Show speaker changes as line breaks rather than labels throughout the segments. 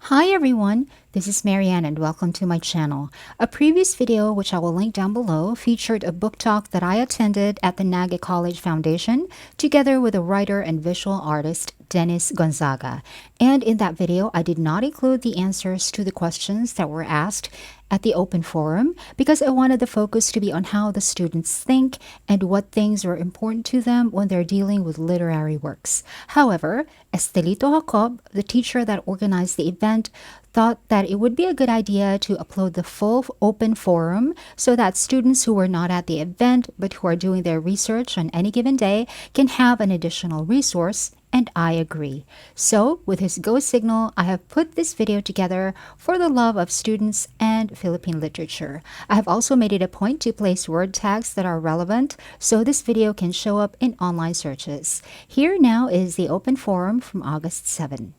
Hi everyone, this is Marianne and welcome to my channel. A previous video, which I will link down below, featured a book talk that I attended at the Naga College Foundation together with a writer and visual artist, Dennis Gonzaga. And in that video, I did not include the answers to the questions that were asked at the open forum because I wanted the focus to be on how the students think and what things are important to them when they're dealing with literary works. However, Estelito Jacob, the teacher that organized the event, thought that it would be a good idea to upload the full open forum so that students who were not at the event but who are doing their research on any given day can have an additional resource, and I agree. So, with his go signal, I have put this video together for the love of students and Philippine literature. I have also made it a point to place word tags that are relevant so this video can show up in online searches. Here now is the open forum from August 7.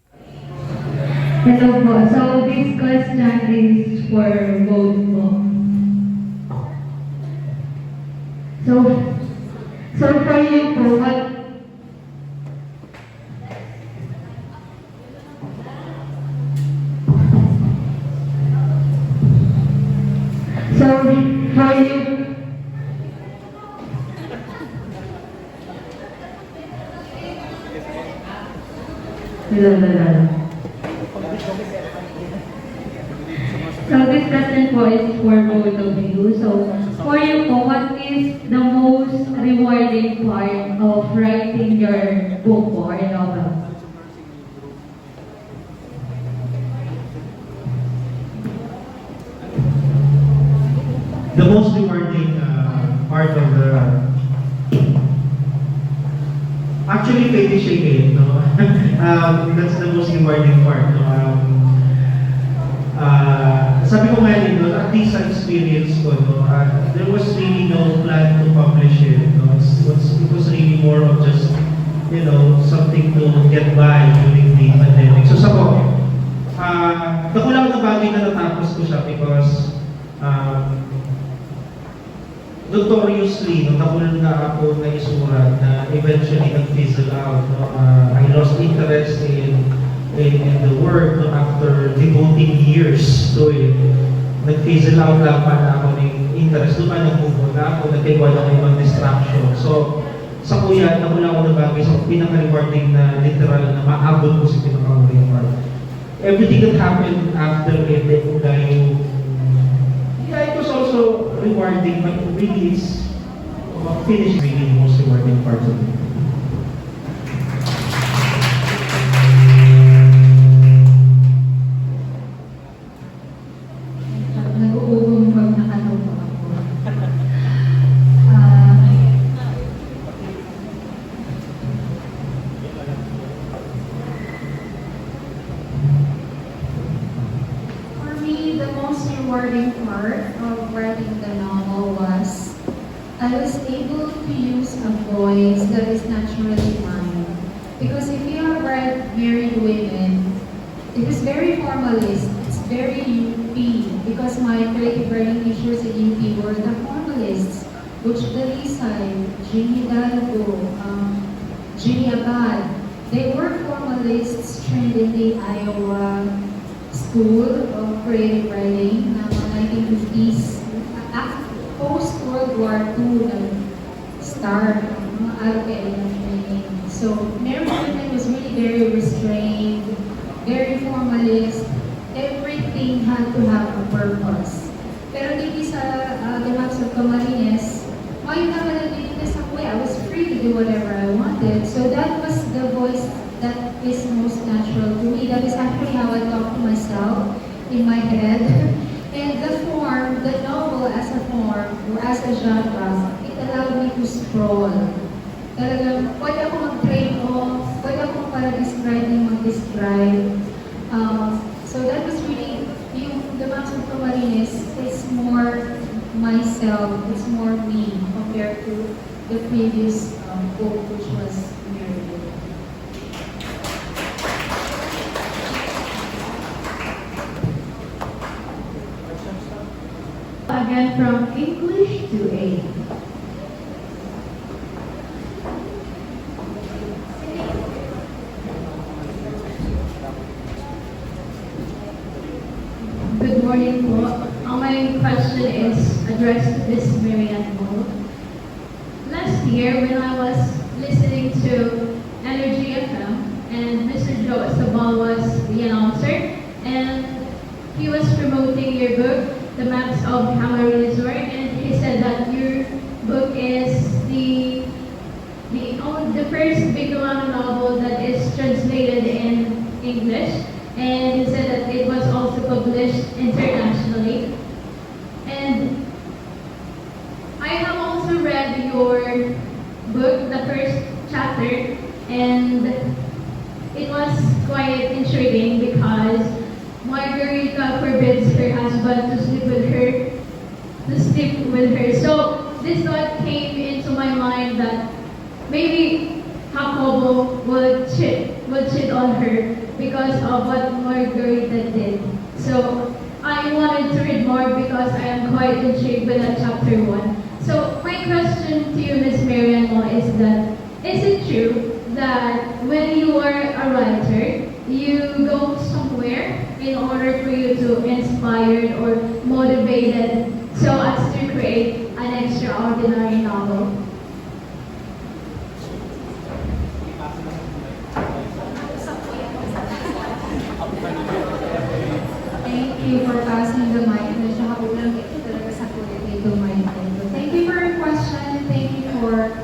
Hello po. So, this question is for both po. So for you po, for you, So this question po is for both of you. So for you po, what is the most rewarding part of writing your book or novel?
The most rewarding part of the actually pwede siya no? That's the most rewarding part, no? Sabi ko nga no, at least sa experience ko, no, there was really no plan to publish it, no? It was really more of just, something to get by during the pandemic. So sa ko, nakulang na bagay na natapos ko siya because notoriously, nakulang na ako na isurat na eventually nag-fizzle out. No? I lost interest in the work, no? After devoting years to it. Nag-fizzle out lang pa na ako ng interest. Doon pa nag-move on na ako, nag-iwan ako ng ibang distraction. So, sa kuya, nakulang ako na bagay sa pinaka-rewarding na literal na maabot ko sa pinaka-rewarding part. Everything that happened after it, it was also rewarding, but really it's finish really the most rewarding part of it.
Nag-uubong pag nakatuwa ako.
For me, the most rewarding part of writing the novel was I was able to use a voice that is naturally mine. Because if you have read Married Women, it is very formalist. It's very UP. Because my creative writing teachers at UP were the formalists, which Dalisay, Jeannie Dalgo, Jeannie Abad, they were formalists trained in the Iowa School of Creative Writing na mga 1950s. Post-World War II nag-start ang mga RPL na training. So, Married Women was really very restrained, very formalist. Everything had to have a purpose. Pero dito sa The Maps of Camarines, may nakalalinis ako I was free to do whatever I wanted. So that was the voice that is most natural to me. That is actually how I talk to myself in my head. And the form, the novel as a form, or as a genre, it allowed me to sprawl. Talagang, pwede ako mag-train off, pwede ako para-describe ng mag-describe. So that was really, the Maps of Camarines is more myself, it's more me compared to the previous book, which was Married Women.
Again, from English to A. morning po. My question is addressed to Miss Marianne Mo. Last year, when I was listening to Energy FM, and Mr. Joe Estabal was the announcer, and he was promoting your book, The Maps of Cameroon Resort, and he said that your book is the first Bicolano novel that is translated in English, and he said that it was also published internationally. And I have also read your book, the first chapter, and it was quite intriguing because Margarita forbids her husband to sleep with her. So this thought came into my mind that maybe Jacobo would cheat on her because of what Margarita did. So I wanted to read more because I am quite intrigued with that chapter 1. So my question to you, Miss Marianne Mo, is that is it true that when you are a writer, you go somewhere in order for you to inspired or motivated so as to create an extraordinary novel?
Thank you for passing the mic. Medyo habulang ito talaga sa kulit ito, mic. Thank you for your question. Thank you for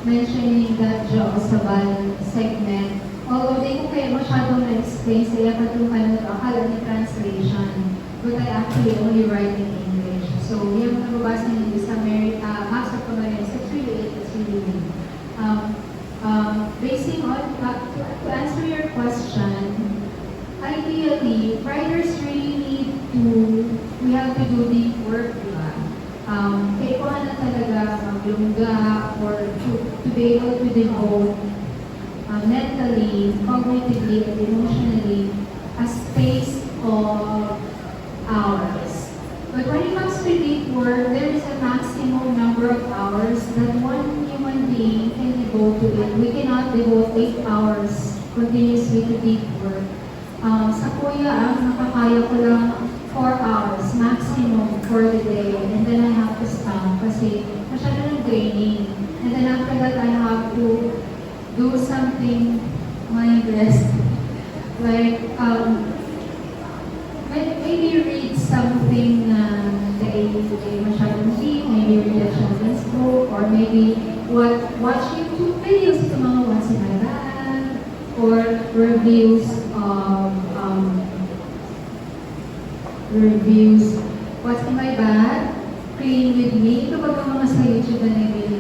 mentioning that Joe Sabal segment. Although di ko kayo masyadong na-explain sa iya patuhan ng akala ni translation, but I actually only write in English. So, yung nababasa niyo sa Maps of Cameroon, it's really good. Basing on, to answer your question, ideally, writers really we have to do deep work, diba? Kailangan na talaga maglungga or to be able to devote mentally, cognitively, and emotionally a space of hours. But when it comes to deep work, there is a maximum number of hours that one human being can devote to it. We cannot devote 8 hours continuously to deep work. Sa kuya, nakakaya ko lang 4 hours maximum for the day, and then I have to stop kasi masyado ng draining. And then after that, I have to do something mindless, like maybe read something they masyadong deep, maybe read a children's book, or maybe watch YouTube videos ito mga once in a while, or reviews of what's in my bag, clean with me. Ito ba mga sa YouTube na nabili?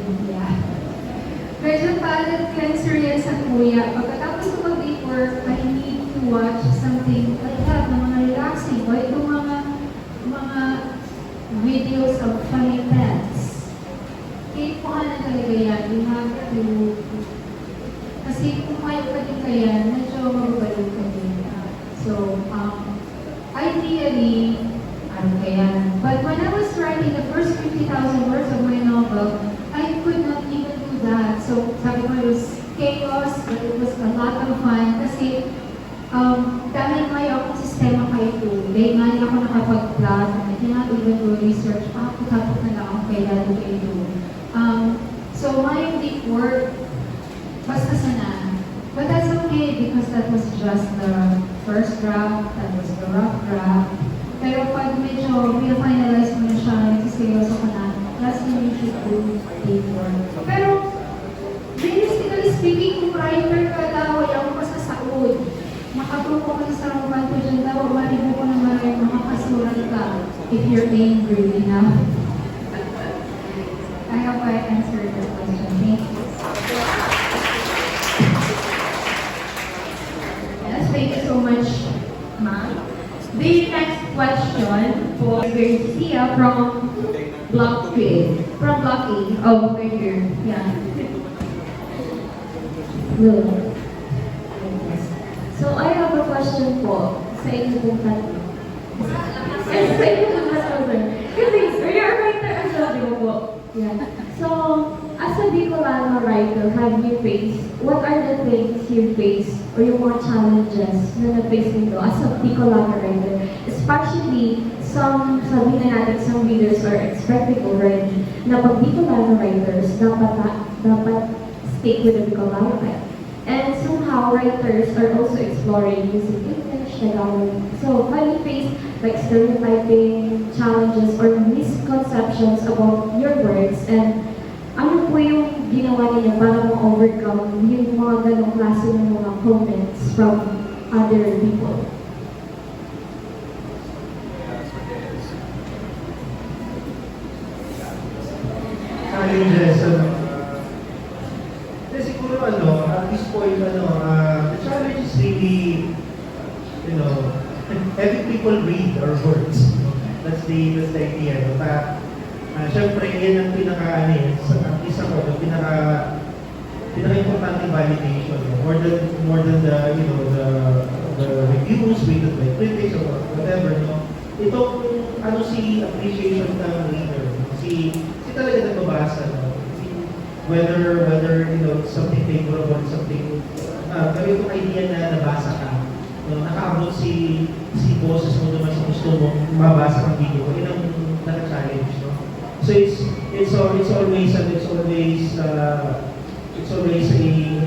Medyo palette cleanser yan sa kuya. Pagkatapos ko mag-deep work, I need to watch something like that, na mga relaxing, o itong mga videos of funny pets. Kailangan na talaga yan. You have to, kasi kung may pa din ka yan, medyo mababalik ka din. So, ideally, ano kaya? But when I was writing the first 50,000 words of my novel, I could not even do that. So, sabi ko, it was chaos, but it was a lot of fun. Kasi, dahil may akong sistema kay ito, dahil nga ako nakapag-plot, I cannot even do research, tapos na lang ako kailan kay ito. So, my deep work, basta sana. But that's okay, because that was just the first draft, that was the rough draft. Pero pag medyo pina-finalize mo na siya, nagsiseryoso ka na, that's when you should do deep work. Pero, realistically speaking, kung writer ka daw, ayaw mo pa sa saod. Makaprupo ka sa roman ko dyan daw, maribo ko na maraming makakasurat ka if you're angry enough. I hope I answered your question. Thank you.
Yes, thank you so much, ma'am. The next question for Garcia from Block A. From Block A. Oh, right here. Yeah. Good. So I have a question po sa inyo pong tatlo. Sa inyo pong tatlo. Kasi you're a writer as well, di ba po? Yeah. So, as a Bicolano writer, what are the things you face or yung mga challenges na na-face nito as a Bicolano writer,
Especially, sabi na natin, some readers are expecting already na pag Bicolano writers, dapat stick with the Bicolano type. And somehow, writers are also exploring using English, Tagalog. So, when you face like stereotyping, challenges, or misconceptions about your words, and ano po yung ginawa niya para ma-overcome yung mga ganong klase ng mga comments from other people?
Challenges, siguro at this point, the challenge is really, having people read our words. That's the idea. Siyempre, yan ang at least ako, yung pinaka-importante validation. More than the reviews, rated by critics, or whatever, Itong, appreciation ng reader. Si talaga nagbabasa, whether something favorable, something pero yung idea na nabasa ka, nakaabot si boses mo naman sa gusto mo mabasa ang video, yun ang naka-challenge, so it's always a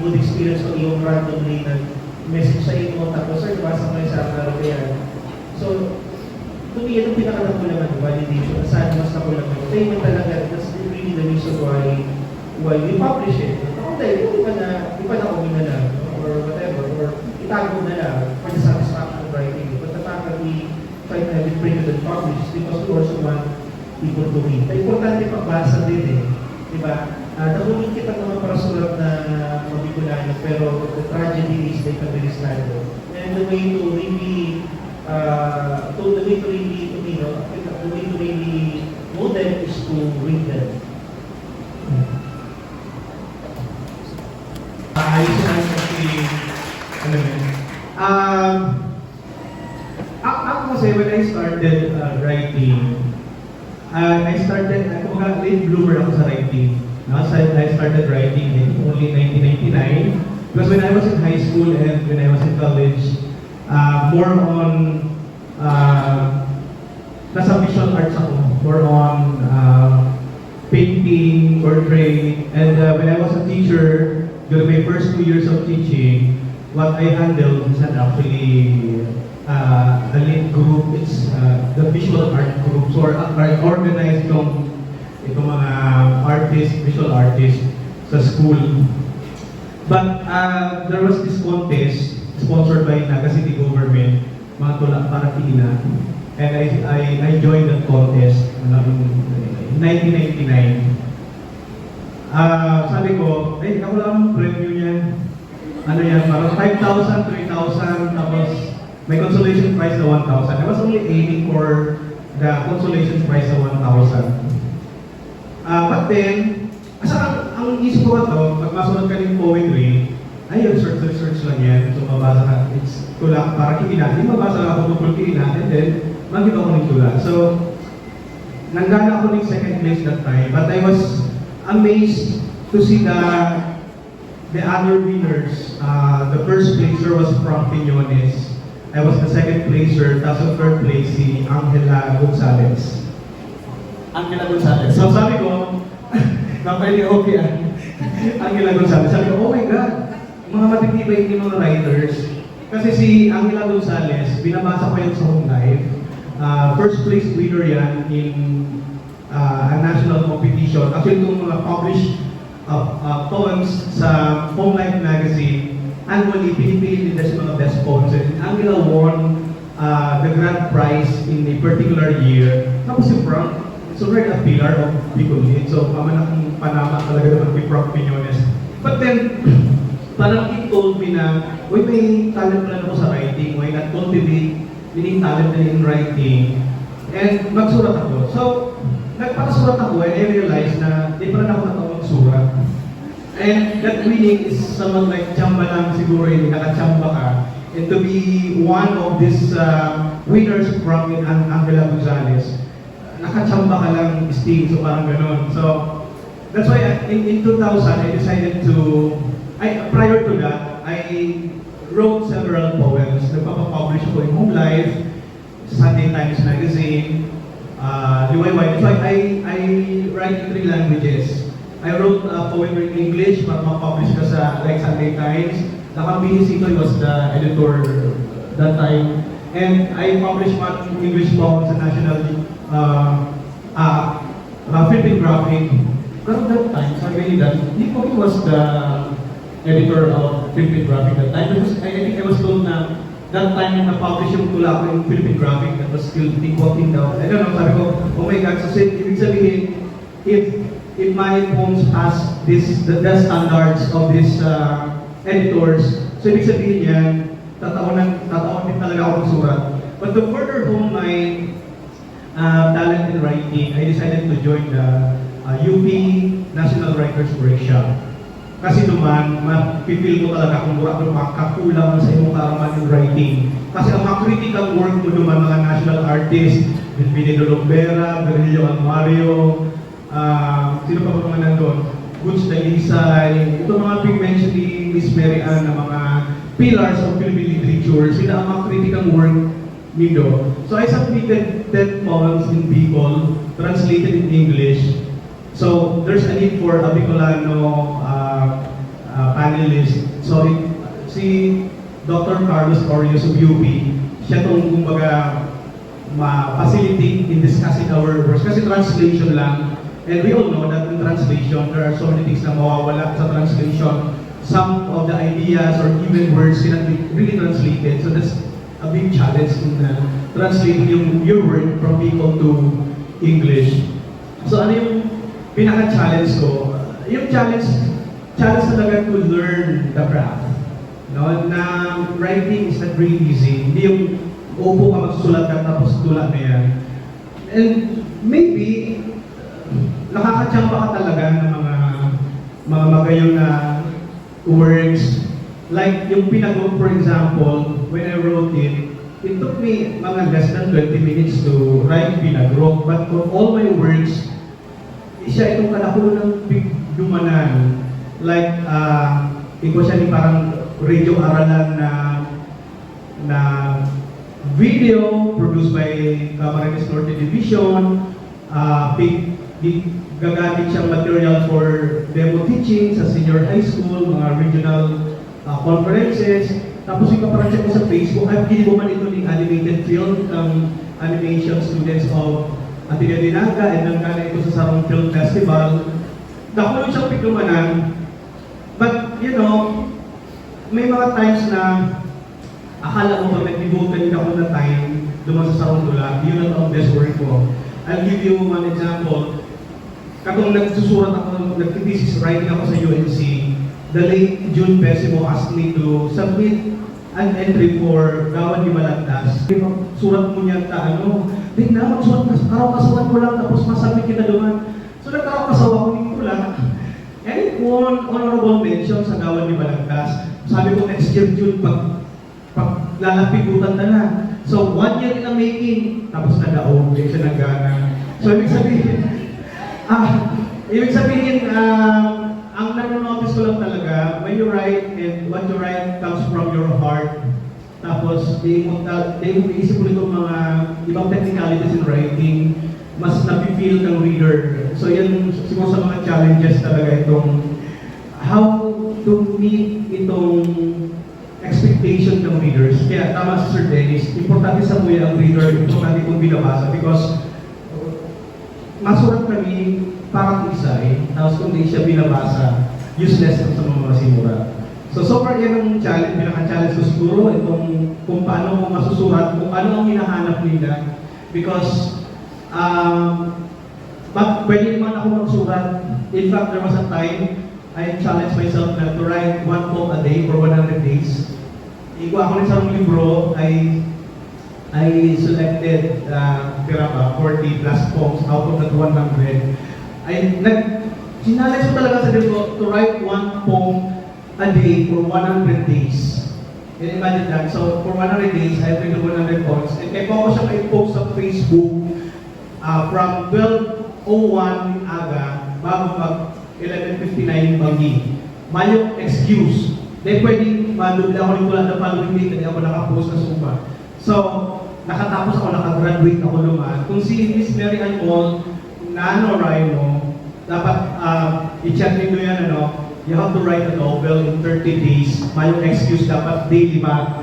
good experience kung yung randomly nag-message sa inyo, tapos sir, nabasa mo yung sa araw yan. So to me, yung pinaka-nakulangan, validation, saan mas nakulangan. Kaya yun talaga, that's really the reason why we publish it. Dahil di pa na uwi na lang, or whatever, or itago na lang for the satisfaction of writing. But the fact that we try to have it printed and published because we also want people to read. Importante pagbasa din diba? Nahulog kita ng mga parasulat na mabikulano, pero the tragedy is they can be recycled. And the way to really know them is to read them.
Ayos lang kasi, ako kasi when I started writing, late bloomer ako sa writing. I started writing in only 1999 because when I was in high school and when I was in college, more on nasa visual arts ako, more on painting, portrait, and when I was a teacher, during my first 2 years of teaching, what I handled is not actually a lit group, it's the visual art group. So I organized itong mga visual artists sa school. But there was this contest sponsored by Naga City government, mga tula para Pina. And I joined that contest in 1999. Sabi ko, ako lang preview niyan. Ano yan, parang 5,000, 3,000, tapos may consolation prize na 1,000. I was only aiming for the consolation prize na 1,000. But then, ang isip ko ito, pag masunod ka ng poetry, ay, search lang yan. So, mabasa ka. It's tula, parang kikina. Hindi mabasa lang ako tungkol kikina, and then, mag-iba ko ng tula. So, nanggana ako ng second place that time, but I was amazed to see the other winners. The first placer was Frank Piñones. I was the second placer, tapos the third place si Angela Gonzalez.
Angela Gonzalez.
So sabi ko, napili okay Angela Gonzalez. Sabi ko, oh my God, mga matitibay yung mga writers. Kasi si Angela Gonzalez, binabasa ko yan sa home life. First place winner yan in a national competition. Actually, itong mga published poems sa Home Life magazine, annually, pinipili nila sa mga best poems. And Angela won the grand prize in a particular year. Tapos si Frank, it's already a pillar of Bicolin. So, pamanakong panama talaga naman kay Frank Piñones. But then, parang it told me na, uy, may talent pala ako sa writing. Why not cultivate meaning talent na in writing? And magsurat ako. So, nagpakasurat ako and I realized na di pa rin ako natawag surat. And that meaning is someone like chamba lang siguro, hindi nakachamba ka. And to be one of these winners from Angela Gonzalez, nakachamba ka lang sting, so parang ganun. So, that's why in 2000, I decided to, prior to that, I wrote several poems. Nagpapapublish ako in Home Life. Sunday Times Magazine, Liwayway. So I write in 3 languages. I wrote poetry in English para ma-publish ka sa like Sunday Times. Nakabihis ito, was the editor that time. And I published one English poem sa National Philippine Graphic. Pero that time, sabi nila, he was the editor of Philippine Graphic that time. Because I think I was told na that time yung na-publish yung tula ko yung Philippine Graphic that was still walking down. I don't know, sabi ko, oh my God, so ibig sabihin, if my poems pass the standards of these editors, so ibig sabihin yan, tataon din talaga ako magsurat. But to further hone my talent in writing, I decided to join the UP National Writers Workshop. Kasi naman, mapipil mo talaga kung mura kung makakulang sa iyong kaaraman in writing. Kasi ang mga critical work mo naman, mga national artists, Benito Lombera, Virgilio Almario, sino pa ba mga nandun? Goods Dalisay, ito mga pig-mention ni Miss Mary Ann na mga pillars of Philippine literature, sila ang mga critical work nito. So I submitted 10 poems in Bicol, translated in English. So there's a need for a Bicolano panelist. So si Dr. Carlos Orios of UP, siya itong kumbaga ma-facilitate in discussing our works. Kasi translation lang. And we all know that in translation, there are so many things na mawawala sa translation. Some of the ideas or even words cannot be really translated. So that's a big challenge in translating your word from Bicol to English. So ano yung pinaka-challenge ko? Yung challenge talaga to learn the craft. No? Na writing is not really easy. Hindi yung upo ka magsusulat ka tapos tulad na yan. And maybe, nakakatsamba ka talaga ng mga magayong na words. Like yung pinag-wrote, for example, when I wrote it took me mga less than 20 minutes to write pinag-wrote. But for all my words, siya itong kalakulo ng bigdumanan. Like, ito siya ni parang radio aralan na video produced by Camarines Norte Division. Gagamit siyang material for demo teaching sa senior high school, mga regional conferences. Tapos yung kaparang ko sa Facebook, at ginibuman ito ng animated film ng animation students of Ateneo de Naga, and nagkala ito sa Sarong Film Festival. Nakulong siyang piglumanan. But, you know, may mga times na akala ko pag nag-devote ako na time duman sa Sarong Dula, yun ang best work ko. I'll give you one example. Katong nagsusurat ako, nag-thesis writing ako sa UNC, the late June Pesimo asked me to submit an entry for Gawan ni Malandas. Surat mo niya di na, magsurat ka, karaw-kasawan mo lang, tapos masabit kita duman. So nagkaraw-kasawa ko, hindi ko lang. And it won honorable mention sa Gawan ni Malandas. Sabi ko, next year June, pag lalapigutan na. So 1 year in the making, tapos nag-aon, hindi siya nagana. So ibig sabihin, ang nanonotice ko lang talaga, when you write, and what you write comes from your heart. Tapos, di mo iisip mo itong mga ibang technicalities in writing, mas napipil kang reader. So yan, siguro sa mga challenges talaga itong how to meet itong expectation ng readers. Kaya tama si Sir Dennis, importante sa muya ang reader, importante itong binabasa because masurat kami parang isay, tapos kung di siya binabasa, useless sa mga simura. So far yan ang challenge, pinaka-challenge ko siguro, itong kung paano mo masusurat, kung ano ang hinahanap nila. Because, pwede naman ako magsurat. In fact, there was a time, I challenged myself na to write 1 poem a day for 100 days. Iko ako ng isang libro, I selected 40 plus poems out of that 100. Sinalay ko talaga sa libro to write 1 poem a day for 100 days. And imagine that. So, for 100 days, I have written 100 poems. And kaya ko siya i-post sa Facebook from 12:01 aga, bago mag 11:59 bangi. Mayong excuse. Dahil pwedeng madubla ako nito lang na following day, hindi ako nakapost na sumpa. So, nakatapos ako, nakagraduate ako naman. Kung si Miss Mary Ann Moll, NaNoWriMo mo, dapat i-check nyo yan, you have to write a novel in 30 days. May yung excuse dapat daily ba?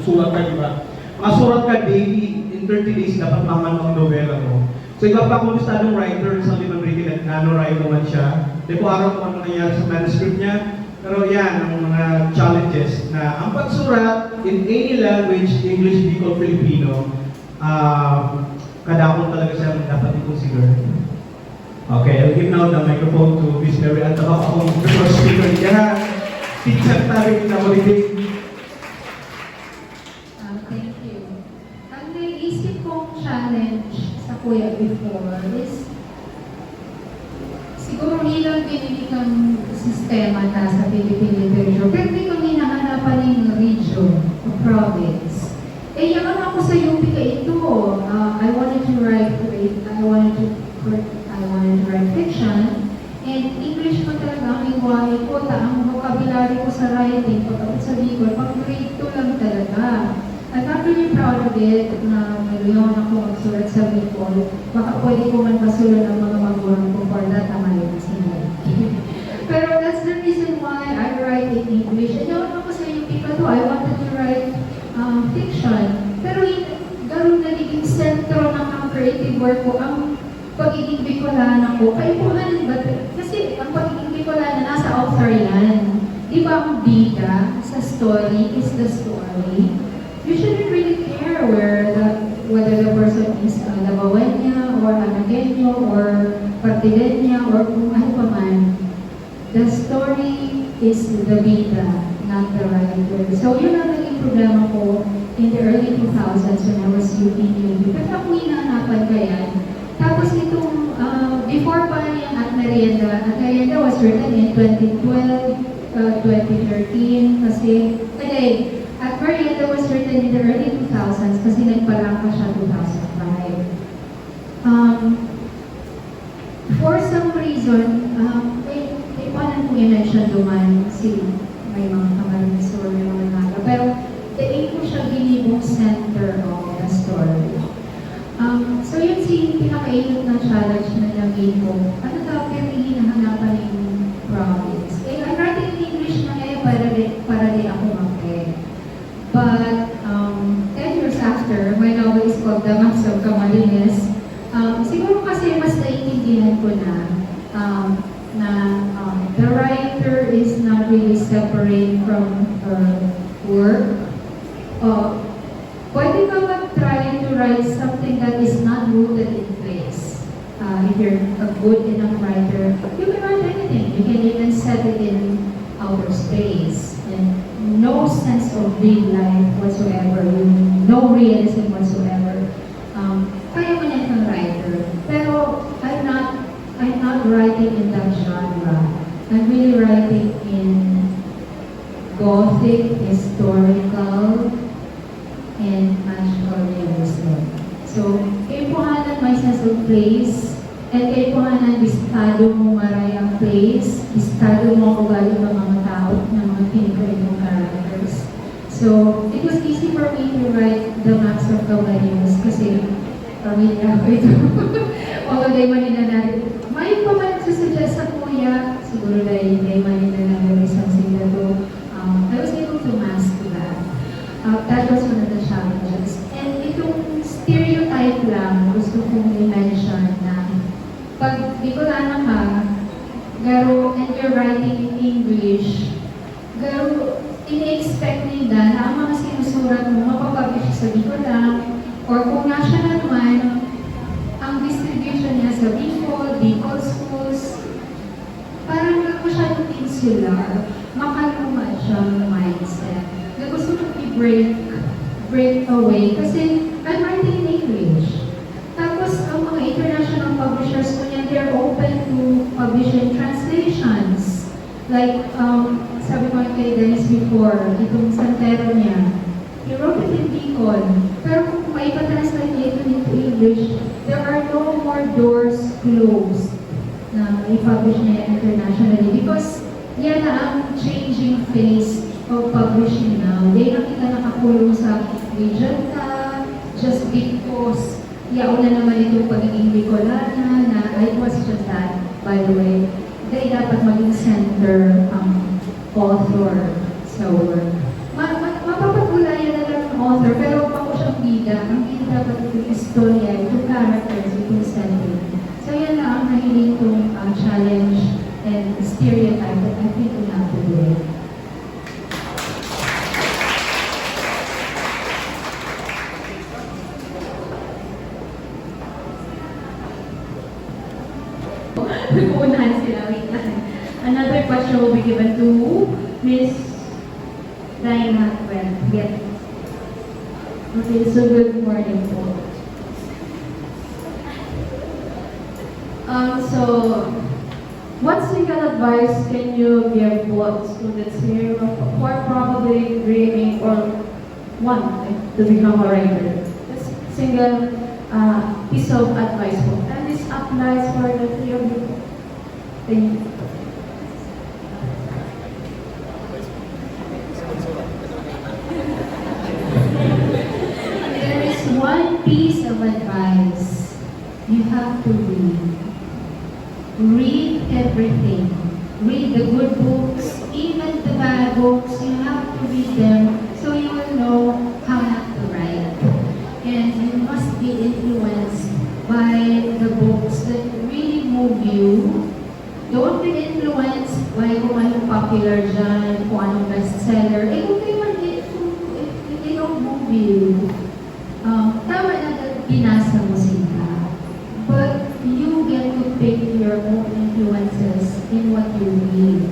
Sulat ka, di ba?
Masurat ka daily, in 30 days dapat maman ang novela mo. So iba pa kung gustadong writer sa limang written at NaNoWriMo man siya. Di ko araw kung ano nangyari sa manuscript niya. Pero yan, ang mga challenges na ang pagsurat in any language, English, Bicol, Filipino, kadakon talaga siya dapat i-consider. Okay, I'll give now the microphone to Miss Mary at ako akong first speaker niya. Teacher tayo na holiday.
Thank you. Ang naisip kong challenge sa kuya before is siguro ilang binibigang sistema na sa Philippine literature, pero hindi ko hinahanapan yung region o province. Eh, yaman ako sa UP ka ito. I wanted to write fiction, and English pa talaga ang lingwahe ko, ang vocabulary ko sa writing, pagkabot sa Bicol, pag grade 2 lang talaga. I'm not really proud of it na mayroon ako magsulat sa Bicol. Baka pwede ko man pasulat ang mga magulang ko for that amayin sila. Pero that's the reason why I write in English. And yawan ako sa UP pa to, I wanted to write fiction. Pero ganun nagiging sentro ng ang creative work ko, ang pagiging Bicolana ko. Kaipuhan ba? Kasi ang pagiging Bicolana nasa author yan. Di ba ang bida sa story is the story? You shouldn't really care whether the person is Lavagueña or Anagueño or Partideña or kung ano pa man. The story is the bida, not the writer. So yun ang naging problema ko in the early 2000s when I was UP. Pero ako hinahanapan ka yan. Tapos itong, before pa yung At Merienda was written in 2012, 2013, kasi, At Merienda was written in the early 2000s kasi nagparang pa siya 2005. For some reason, paano kung i-mention duman may mga kamarin story, may mga naga, pero tiin ko siya ginibong center of the story. So yun pinakainit na challenge na naging ko. Ano daw yung hinahanapan yung province? I'm writing in English na para di ako mag-e. But 10 years after, my novel is called The Max of Camarines. Siguro kasi mas naiintindihan ko na the writer is not really separate from her work. Pwede ba mag-try to write something that is not rooted in place? If you're a good enough writer, you can write anything. You can even set it in outer space. And no sense of real life whatsoever, no realism whatsoever. Kaya mo yan kang writer. Pero I'm not writing in that genre. I'm really writing in Gothic, historical, and magical realism. So, kaipuhanan may sense of place, at kaipuhanan bistado mo maray ang place, bistado mo ang ugali ng mga tao, ng mga pinigay mong characters. So, it was easy for me to write The Max of Camarines kasi pamilya ko ito. Although they Manila na may pa man susuggest sa kuya, siguro dahil they Manila na isang sila to. I was able to master that. That was one of the challenges. And itong stereotype lang, gusto kong i-mention na pag Bicolana ka, and you're writing in English, ini-expect nila na ang mga sinusurat mo, mapapublish sa Bicolan, or kung nasa na naman, ang distribution niya sa Bicol schools, parang lang masyadong insular, makaluma siyang mindset. Na gusto kong break away kasi I'm writing in English. Tapos, ang mga international publishers ko niyan, they're open to publishing translations. Like, sabi ko kay Dennis before, itong Santero niya, he wrote it in Bicol. Pero kung may pa-translate niya ito into English, there are no more doors closed na i-publish niya internationally because yan na ang changing face of publishing now. They nakita nakakulong sa region tab,
because yauna naman itong pagiging Bicolana na I question that, by the way. Dahil dapat maging center ang author. So, mapapagulayan na lang ang author, pero ako siyang bida. Ang bida dapat itong istorya, itong characters, itong setting. So, yan na ang nahiling kong challenge and stereotype that I think we have to do it.
Nag-uunahan sila, wait lang. Another question will be given to Miss Diana Well. Yes. Okay, so good morning po. So, what single advice can you give both students here who are probably dreaming or want to become a writer? Just single piece of advice po. And this applies for the three of you. Thank you.
There is one piece of advice you have to read. Read everything. Read the good books, even the bad books. You have to read them so you will know how not to write. And you must be influenced by the books that really move you. Don't be influenced by kung anong popular dyan, kung anong bestseller. Eh, kung they don't move you. Tama na na binasa mo sila. But you get to pick your own influences in what you read.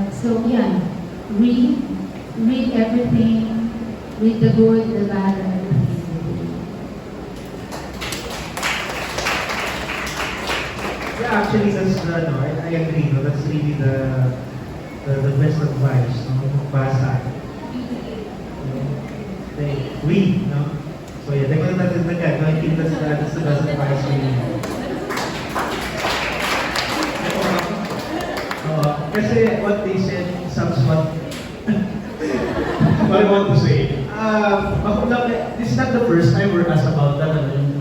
So yeah, read everything, read the good, the bad, and everything.
Yeah, actually, that's no, I agree. No, that's really the best advice. No, basa. Read, no. So yeah, they're going to that. No, I think that's the best advice we need. Kasi what they said sums what I want to say. This is not the first time we're asked about that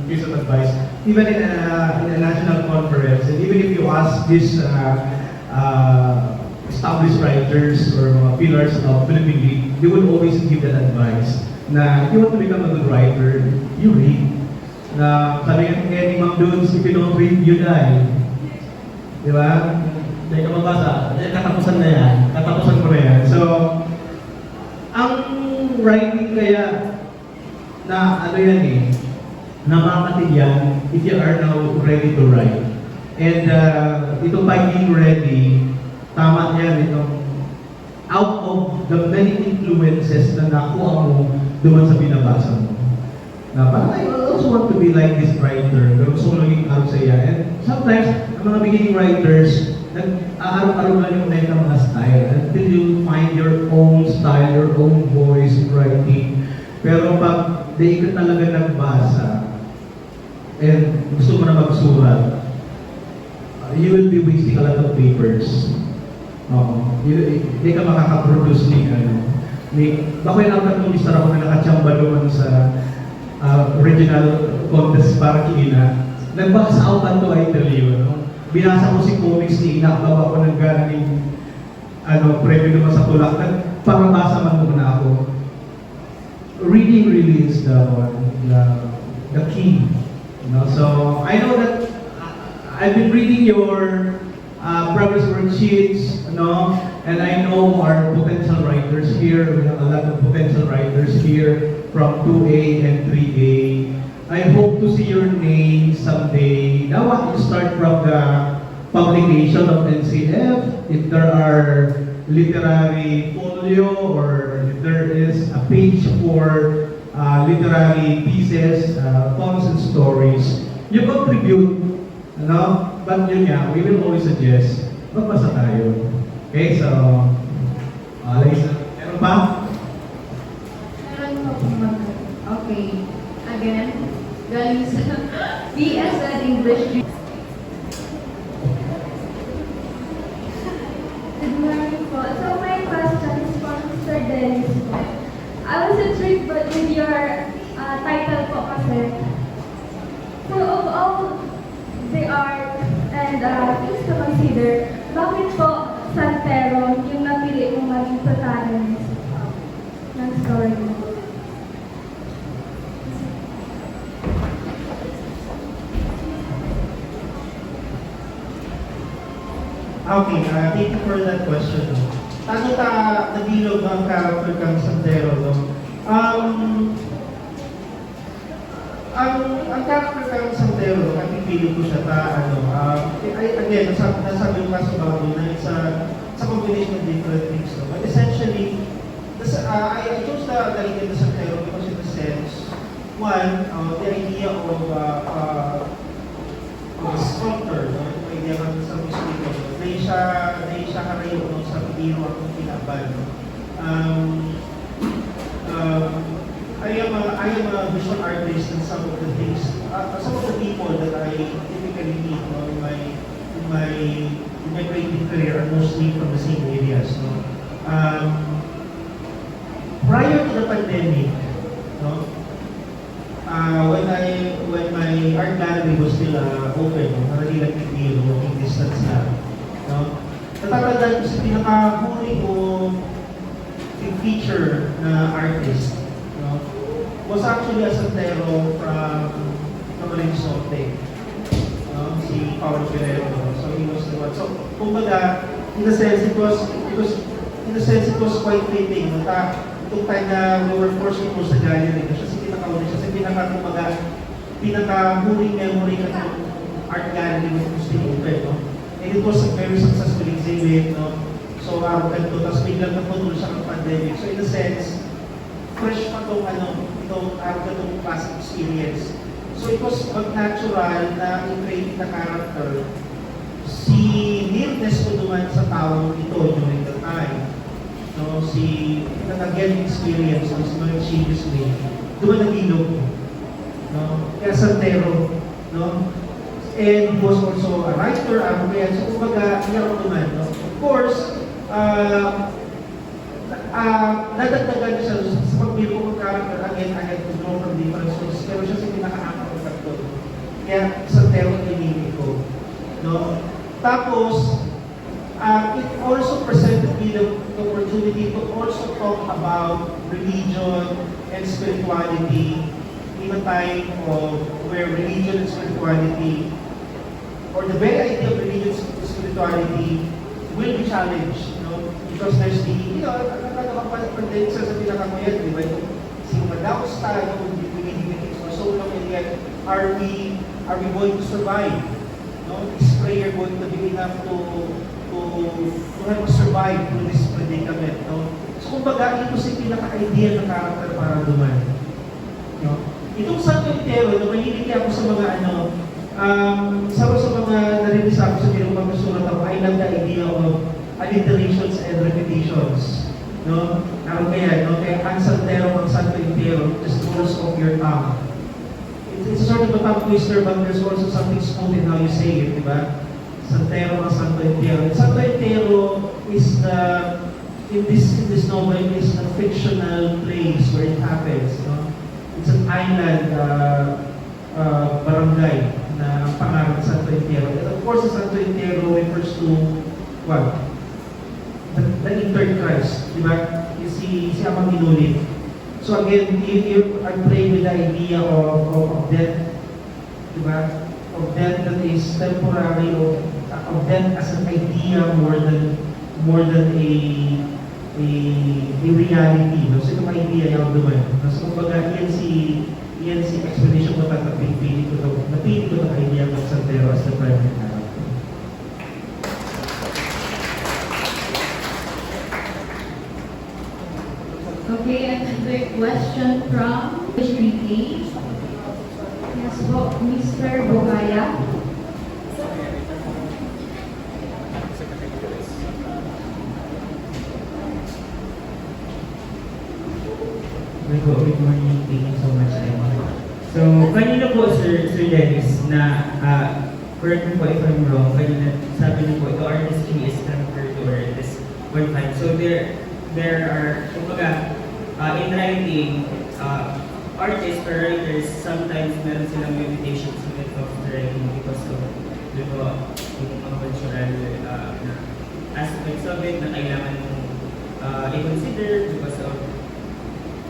piece of advice. Even in a national conference, and even if you ask these established writers or pillars of Philippine League, they will always give that advice. Na if you want to become a good writer, you read. Na sabi nga ni Ma'am Dudes, if you don't read, you die. Di ba?
Hindi ka mabasa. Katapusan na yan.
Katapusan ko na yan. So, ang writing kaya na ano yan eh, namamatid yan if you are now ready to write. And itong pagiging ready, tama yan itong out of the many influences na nakuha mo duman sa binabasa mo. Na parang I also want to be like this writer, pero gusto ko naging araw sa iya. And sometimes, ang mga beginning writers, nag-aaraw-araw lang yung mga style until you find your own style, your own voice in writing. Pero pag di ka talaga nagbasa and gusto mo na magsurat, you will be wasting a lot of papers. Hindi ka makakaproduce ni bako yung ang listar ako na nakachamba naman sa original contest para kina. Nagbasa ako kanto, I tell you. No? Binasa ko si comics ni Ina, bawa ko ng galing premyo naman sa tulak. Parang basa man muna ako. Reading really is the key. You know? So I know that I've been reading your progress worksheets, and I know our potential writers here. We have a lot of potential writers here from 2A and 3A. I hope to see your name someday. Now I want to start from the publication of NCF. If there are literary folio or if there is a page for literary pieces, poems and stories, you contribute, but yun nga, we will always suggest, magbasa tayo. Okay, so, Liza, meron pa?
Meron po po. Okay. Again, galing sa BS at English. Good morning po. So my question is for Mr. Dennis po. I was was intrigued but with your title po kasi. So of all the art and things to consider, bakit po Santero yung napili mong maging protagonist ng story mo?
Okay, thank you for that question. Ano nabilog ang character kang Santero, no? Ang character kang Santero, ang pipili ko siya again, nasabi ko kasi bago na it's a combination of different things, no? But essentially, I chose the idea of Santero because in a sense, one, the idea of a sculptor, no? Yung idea ng sa music, dahil siya karayo no? Sa biro akong kinaban. No? I am a visual artist and some of the things, some of the people that I typically meet no? in my creative career are mostly from the same areas. No? Prior to the pandemic, no? When my art gallery was still open, relatively walking distance na, no? Natatandaan ko sa pinakahuli kong feature na artist, no? Was actually a Santero from Horizonte, no? Si Paolo Ferrero, no? So he was the one. So, kumbaga, in a sense, it was quite fitting. No? Itong time na we were forced to close the gallery, siya si pinakauli, siya si pinakahuling memory ng art gallery na still open, no? And it was a very successful exhibit, no? So, ganito, tapos biglang naputol siya ng pandemic. So, in a sense, fresh pa itong classic experience. So, it was natural na in-create na character si nearness ko duman sa taong ito during the time. No, si again experience was my mischievous way. Duman nagilog. No, kaya Santero, no? And he was also a writer, advocate. So kumbaga, niya ako duman, no? Of course, nadagdagan siya sa pagbiro ko ng character. Again, I had to draw from different sources. Pero siya si pinaka-anak ko tatlo. Kaya Santero ang pinili ko. No? Tapos, it also presented me the opportunity to also talk about religion and spirituality in a time of where religion and spirituality, or the very idea of religion and spirituality, will be challenged, you know, because there's the, nakakapag-predict sa pinakakuyan, di ba? Yung madaos tayo, we've been doing things for so long, and yet, are we going to survive? No? Is prayer going to be enough to help us survive through this predicament, no? So, kumbaga, ito si pinaka-idea ng character para duman. No? Itong Santo Entero, no, mahilig ako sa mga sa mga narinig ako sa pinong magkasulat ako, I love the idea of alliterations and repetitions. No? Ano kaya, no? Kaya ang Santero, ang Santo Entero, just rolls off your tongue. It's a sort of a tongue twister, but there's also something smooth in how you say it, di ba? Santero ang Santo Entero. And Santo Entero is in this novel is a fictional place where it happens. No? It's an island barangay na ang pangalan ng Santo Entero. And of course, the Santo Entero refers to what? The intern Christ, di ba? Si Amang Inulit. So again, I'm playing with the idea of death, di ba? Of death that is temporary, of death as an idea more than a reality. No? So yung idea yung duman. So kumbaga, yan si explanation ko at napili ko ng idea ng Santero as the primary character.
Okay, another question from Street.
Yes po, Mr. Bogaya.
Good morning. Thank you so much, Emma. So, kanina po, Sir Dennis, na correct me po if I'm wrong, kanina sabi niyo po, the artistry is tempered or this one time. So, there are, kumbaga, in writing, artists or writers, sometimes meron silang limitations when it comes to writing because of, di ba, yung mga cultural na aspects of it na kailangan mong i-consider because of,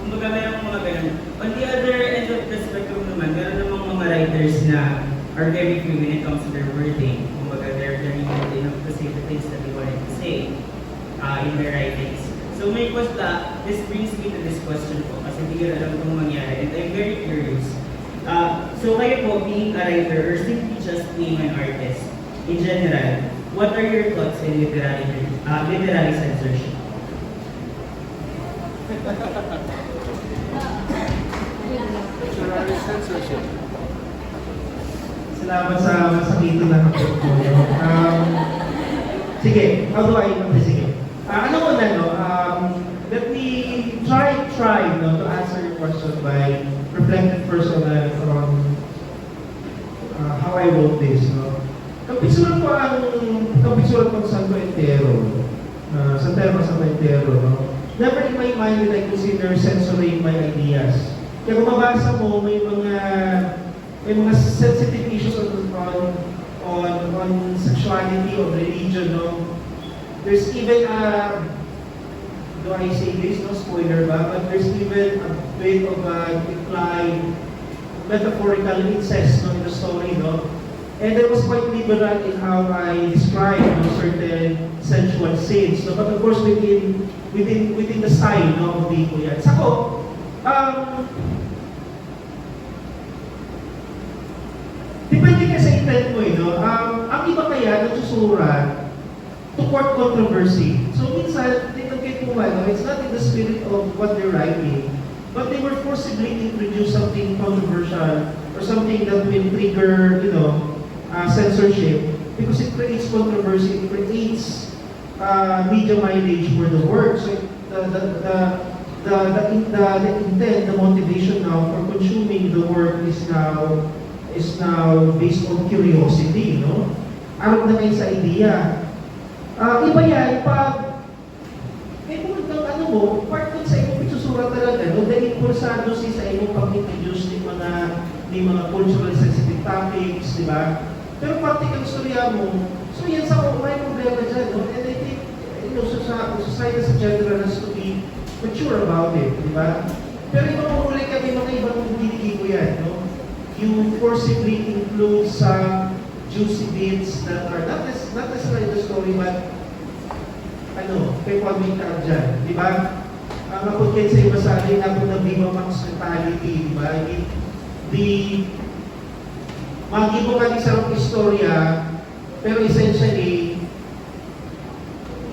kumbaga meron mga ganun. On the other end of the spectrum naman, meron namang mga writers na are very few when it comes to their wording. Kumbaga they're limited enough to say the things that they wanted to say in their writings. So may this brings me to this question po, kasi hindi ko alam kung mangyari, and I'm very curious. So kayo po, being a writer or simply just being an artist, in general, what are your thoughts in literary censorship?
Literary censorship.
Salamat sa masakito na kapit ko. Sige, how do I, sige. Ano mo na, no? Let me try no, to answer your question by reflecting first on how I wrote this. No? Kapisuran ko ang Santo Entero, Santo Entero. No? Never in my mind did I consider censoring my ideas. Kaya kung mabasa mo, may mga sensitive issues on sexuality, on religion, no? There's even do I say this, no spoiler ba, but there's even a bit of a decline, metaphorical incest, no, in the story, no? And I was quite liberal in how I describe, no, certain sensual scenes, no? But of course within the style, no, of the yan. Sako, depende ka sa intent mo, no? Ang iba kaya nagsusurat to court controversy. So minsan, it's not in the spirit of what they're writing, but they were forcibly introduce something controversial or something that will trigger, censorship because it creates controversy, it creates media mileage for the work. So the intent, the motivation now for consuming the work is now based on curiosity, no? Arap na kayo sa idea. Iba yan, kung part dun sa imong pagsusurat talaga, no? Dahil impulsado siya sa imong pag-introduce ng mga cultural sensitive topics, di ba? Pero practical storya mo, so yan sa may problema dyan, no? And I think, society as a general has to be mature about it, di ba? Pero ipamahuli kami mga ibang dinigi ko yan, no? You forcibly include some juicy bits that are not necessarily the story, but kay Pagwing ka dyan, di ba? Ang napagkin sa iba sa atin, ako na Viva Max mentality, di ba? Mag-ibo ka sa istorya, pero essentially,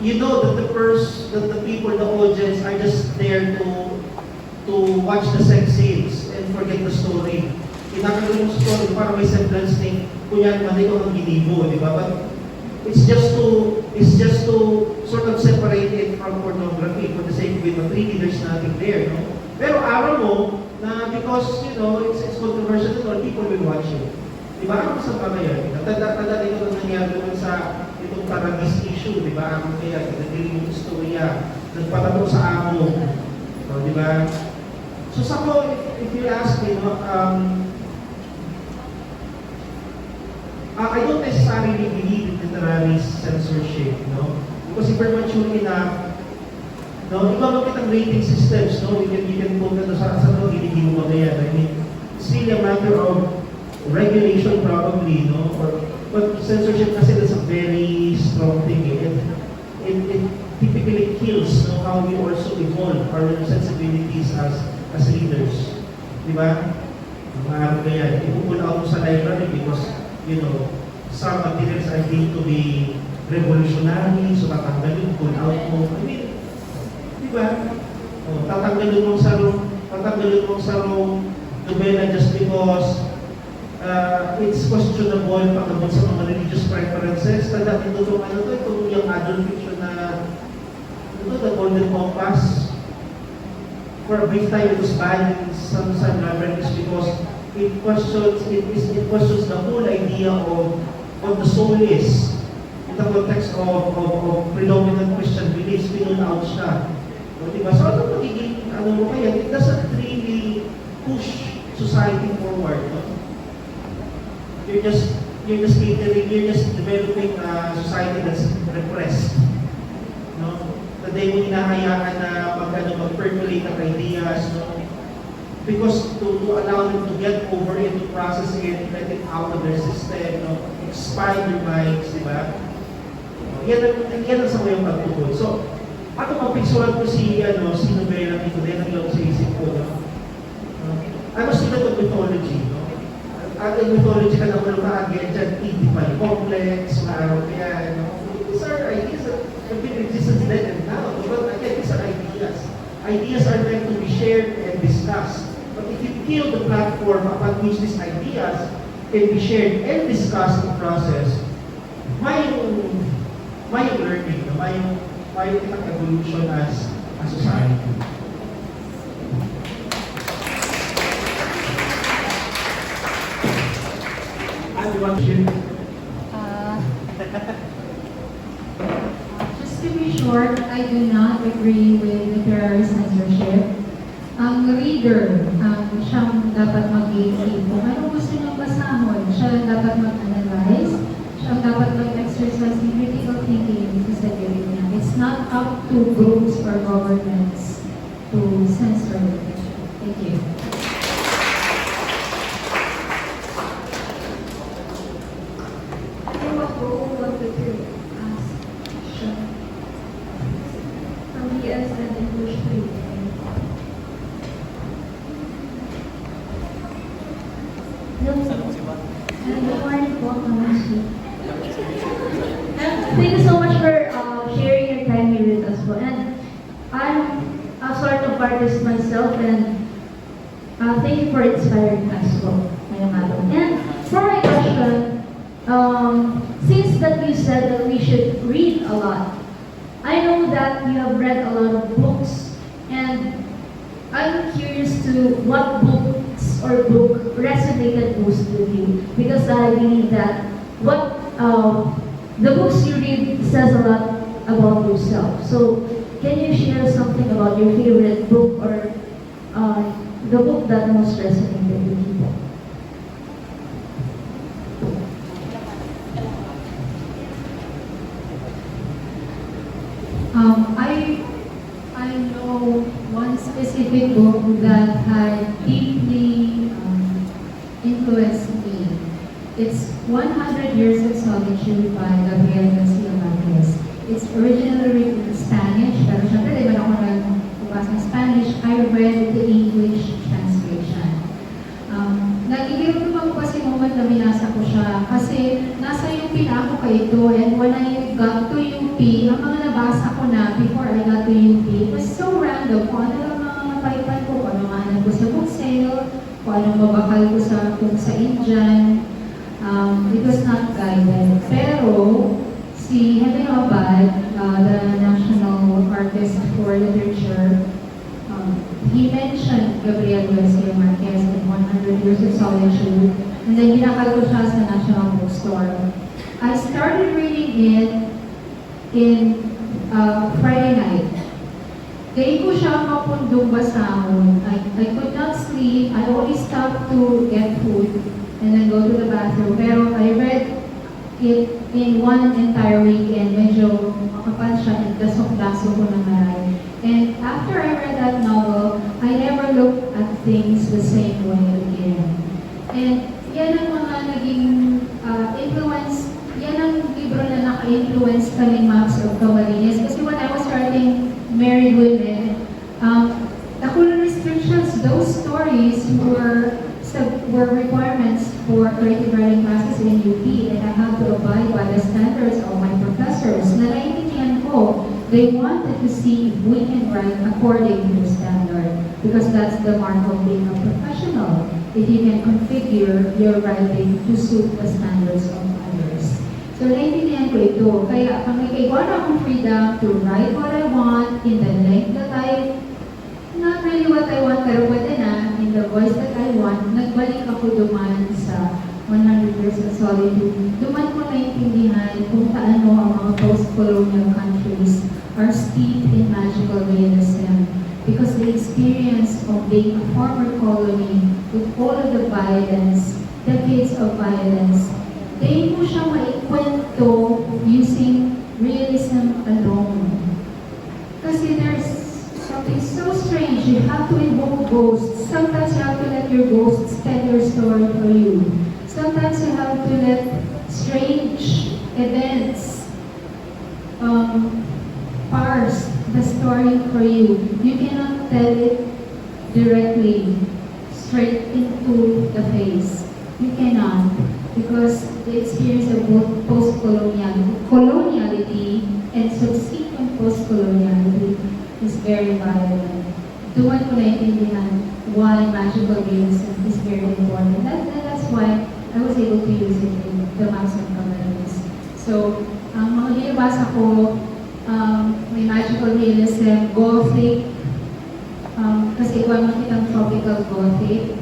you know that the people, the audience are just there to watch the sex scenes and forget the story. Kinakagawin mo sa story para may semblance ni kunyari man ikaw ang ginibo, di ba? But it's just to sort of separate it from pornography for the sake of it, but really there's nothing there, no? Pero araw mo na because it's controversial at all, people will watch it. Di ba? Ako sa pamayan, tanda ito na nangyari naman sa itong Paragis issue, di ba? Ako kaya, nagdiling yung istorya, nagpatato sa amo, di ba? So sa ko, if you ask me, I don't necessarily believe in literary censorship, no? Because if we're mature enough, no, iba mo kitang rating systems, no? You can put na sa giligi mo ba yan? I mean, it's really a matter of regulation probably, no? But censorship kasi that's a very strong thing. It typically kills, no, how we also evolve our sensibilities as readers. Di ba? Maaari ka yan. Ipupul out mo sa library because some materials are deemed to be revolutionary, so tatanggalin, pull out mo. I mean, di ba? Tatanggalin mo sa room nobela just because it's questionable pagkabot sa mga religious preferences. Tanda ito itong yung adult fiction na the Golden Compass. For a brief time, it was banned in some libraries because it questions the whole idea of what the soul is in the context of predominant Christian beliefs. Pinun out siya. Diba? So ano magiging ano mo kaya, it doesn't really push society forward. No? You're just catering, you're just developing a society that's repressed. No? The day mo hinahayaan na mag-percolate ang ideas, no? Because to allow them to get over it, to process it, let it out of their system, no? Expand their minds, di ba? Yan ang sa yung pagtukod. So, ako mapiksuran ko si Novela dito, din ang ilong sa isip ko, no? I'm a student of mythology, no? At in mythology ka naman again dyan, Oedipal complex, maaraw kaya, no? These are ideas that have been in existence then and now. But again, these are ideas. Ideas are meant to be shared and discussed. But if you kill the platform upon which these ideas can be shared and discussed in the process, may learning, no? may evolution as a society.
And you want to share?
Just to be short, I do not agree with literary censorship. Ang reader, siyang dapat mag-iisip kung ano gusto niyang basahon. Siya ang dapat mag-analyze. Siya ang dapat mag-exercise in critical thinking sa sarili niya. It's not up to groups or governments to censor literature. Thank you.
And what role was the period as shown from the as an English period? Thank you so much for sharing your time here with us. And I'm a sort of artist myself, and thank you for inspiring us. And for my question, since that you said that we should read a lot, I know that you have read a lot of books, and I'm curious to what books or book resonated most with you, because I believe that what the books you read says a lot about yourself. So can you share something about your favorite book or the book that most resonated with you?
I know one specific book that had deeply influenced me. It's 100 Years of Solitude by Gabriel Garcia Marquez. It's originally written in Spanish, pero syempre di ba ako nagbasa ng Spanish, I read the English translation. Nagigilip naman ko kasi moment na binasa ko siya kasi nasa UP na ako kay ito, and when I got to UP, ang mga nabasa ko na before I got to UP, it was so random. Kung ano lang mga napaipan ko, kung ano mahanap ko sa book sale, kung ano mabakal ko kung sa Indian. It was not guided. Pero si Hebe Abad, the National Artist for Literature, he mentioned Gabriel Garcia Marquez in 100 Years of Solitude, and then binakal ko siya sa National Bookstore. I started reading it in Friday night. Kaya ko siya mapundong basahon. I could not sleep. I always stopped to get food and then go to the bathroom. Pero I read it in one entire weekend. Medyo makapal siya, dasok-dasok ko na maray. And after I read that novel, I never looked at things the same way again. And yan ang mga naging influence, yan ang libro na naka-influence kami Maps of Camarines. Kasi when I was writing Married Women, the whole restrictions, those stories were requirements for creative writing classes in UP, and I had to abide by the standards of my professors. Na naiintindihan ko, they wanted to see if we can write according to the standard, because that's the mark of being a professional, if you can configure your writing to suit the standards of others. So naiintindihan ko ito, kaya kaya akong freedom to write what I want in the length that not really what I want, pero pwede na, in the voice that I want. Nagbalik ako duman sa 100 Years of Solitude. Duman ko naiintindihan kung paano ang mga post-colonial countries are steeped in magical realism because they experience former colony with all of the violence, decades of violence, di mo siya maikwento using realism alone. Kasi there's something so strange. You have to invoke ghosts. Sometimes you have to let your ghosts tell your story for you. Sometimes you have to let strange events parse the story for you. You cannot tell it directly, straight into the face. You cannot, because the experience of both coloniality and subsequent post-coloniality is very violent. Doon ko naintindihan why magical realism is very important. That's why I was able to use it in the Maps of Governance. So, ang mga binabasa ko, may magical realism, Gothic, kasi ikaw makikita ng tropical Gothic.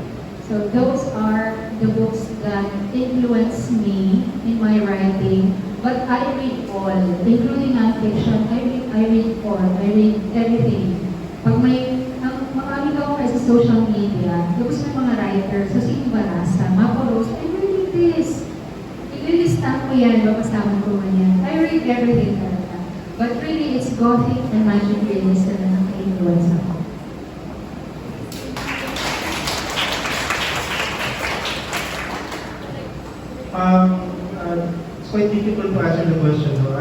So those are the books that influence me in my writing. But I read all, including nonfiction. I read all. I read everything. Pag marami ako kayo sa social media, tapos may mga writers, so sino ba nasa? Maporos, I'm reading this. Ililistan ko yan, babasahan ko man yan. I read everything talaga. But really, it's Gothic and magic realism na naka-influence ako.
It's quite difficult to answer the question. No?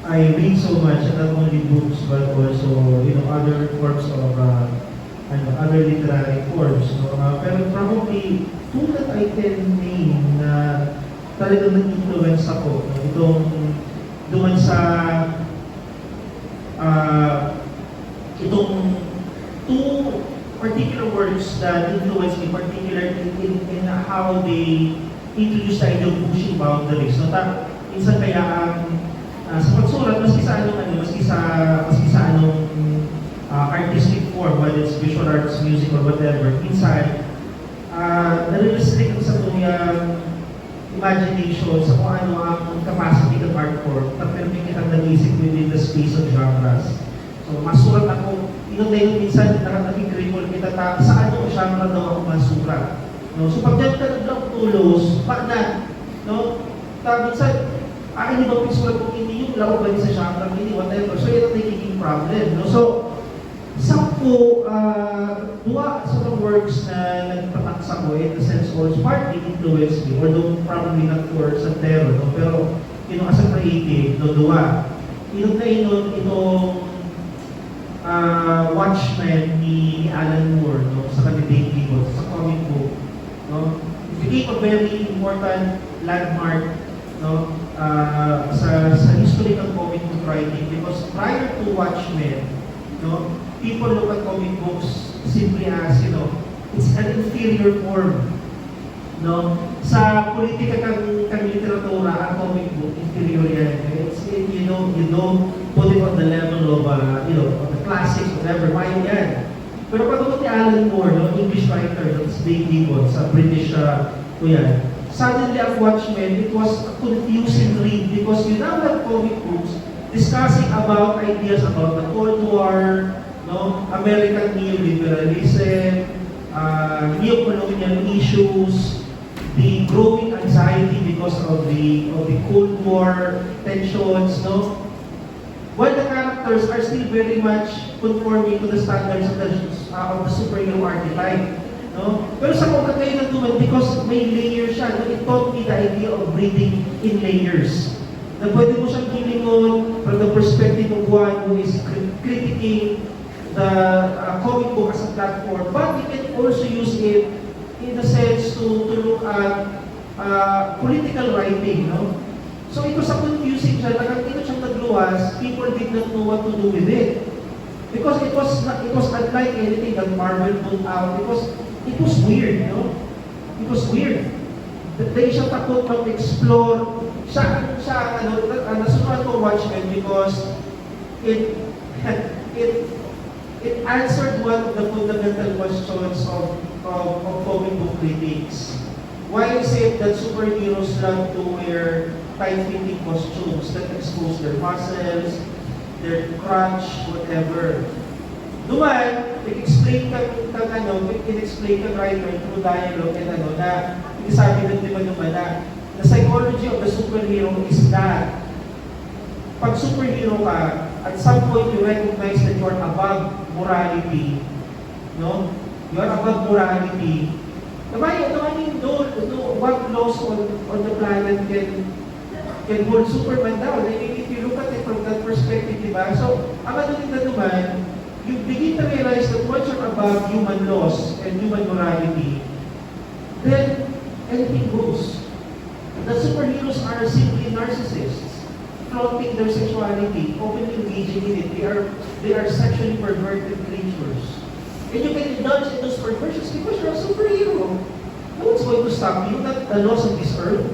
I read so much, not only books but also other forms of other literary forms. No? Pero probably two that I can name na talagang nag-influence ako. No? Itong duman sa itong two particular works that influence me, particularly in how they introduce the idea of pushing boundaries. So, minsan kaya sa pagsulat, maski sa anong artistic form, whether it's visual arts, music, or whatever, minsan, nare-restrict sa tuyang imagination sa kung ano ang capacity ng art form at permit kitang nag-isip within the space of genres. So, masulat ako, tayo minsan nakikritikol kita sa anong genre daw ako masulat. No? So, pag dyan ka naglang tulos, na, no? Minsan, hindi ba pisulat kung hindi yung laro ba sa genre, hindi, whatever. So, yan ang nagiging problem. No? So, duwa sa mga works na nagpataksa ko, in the sense also partly influenced me, although probably not for sa terror, no? Pero, as a creative, duwa. Itong Watchmen ni Alan Moore, no? Sa kanila sa comic book. No? It became a very important landmark, no? Sa history ng comic book writing, because prior to Watchmen, no, people look at comic books simply as, it's an inferior form. No? Sa politika kang literatura, ang comic book, inferior yan. It's, you don't put it on the level of, of the classics, whatever, mine yan. Pero pag ni Alan Moore, no, English writer, that's Dave Gibbons, sa British, yan. Suddenly, ang Watchmen, it was a confusing read because you now have comic books discussing about ideas about the Cold War, no, American neoliberalism, neo-colonial issues, the growing anxiety because of the Cold War tensions, no? While the characters are still very much conforming to the standards of the superhero archetype, no? Pero sa kung kayo natuman, because may layers siya, no? It taught me the idea of reading in layers. Na pwede mo siyang gilingon from the perspective of one who is critiquing the comic book as a platform, but you can also use it in the sense to look at political writing, no? So ito sa confusing siya, ito siyang nagluwas, people did not know what to do with it. Because it was unlike anything that Marvel put out. It was weird, no? It was weird. Dahil siya takot mag-explore. Nasunuan ko Watchmen because it answered one of the fundamental questions of comic book critics. Why is it that superheroes love to wear tight-fitting costumes that expose their muscles, their crotch, whatever? Duman, explain kang writer through dialogue and na, sabi ng naman na, the psychology of the superhero is that, pag superhero ka, at some point you recognize that you are above morality, no? You are above morality. What laws on the planet can hold Superman down? I mean, if you look at it from that perspective, diba? So, ang ano din na naman, you begin to realize that once you're above human laws and human morality, then anything goes. The superheroes are simply narcissists, flaunting their sexuality, openly engaging in it. They are sexually perverted creatures. And you can indulge in those perversions because you're a superhero. No one's going to stop you, not the laws of this earth.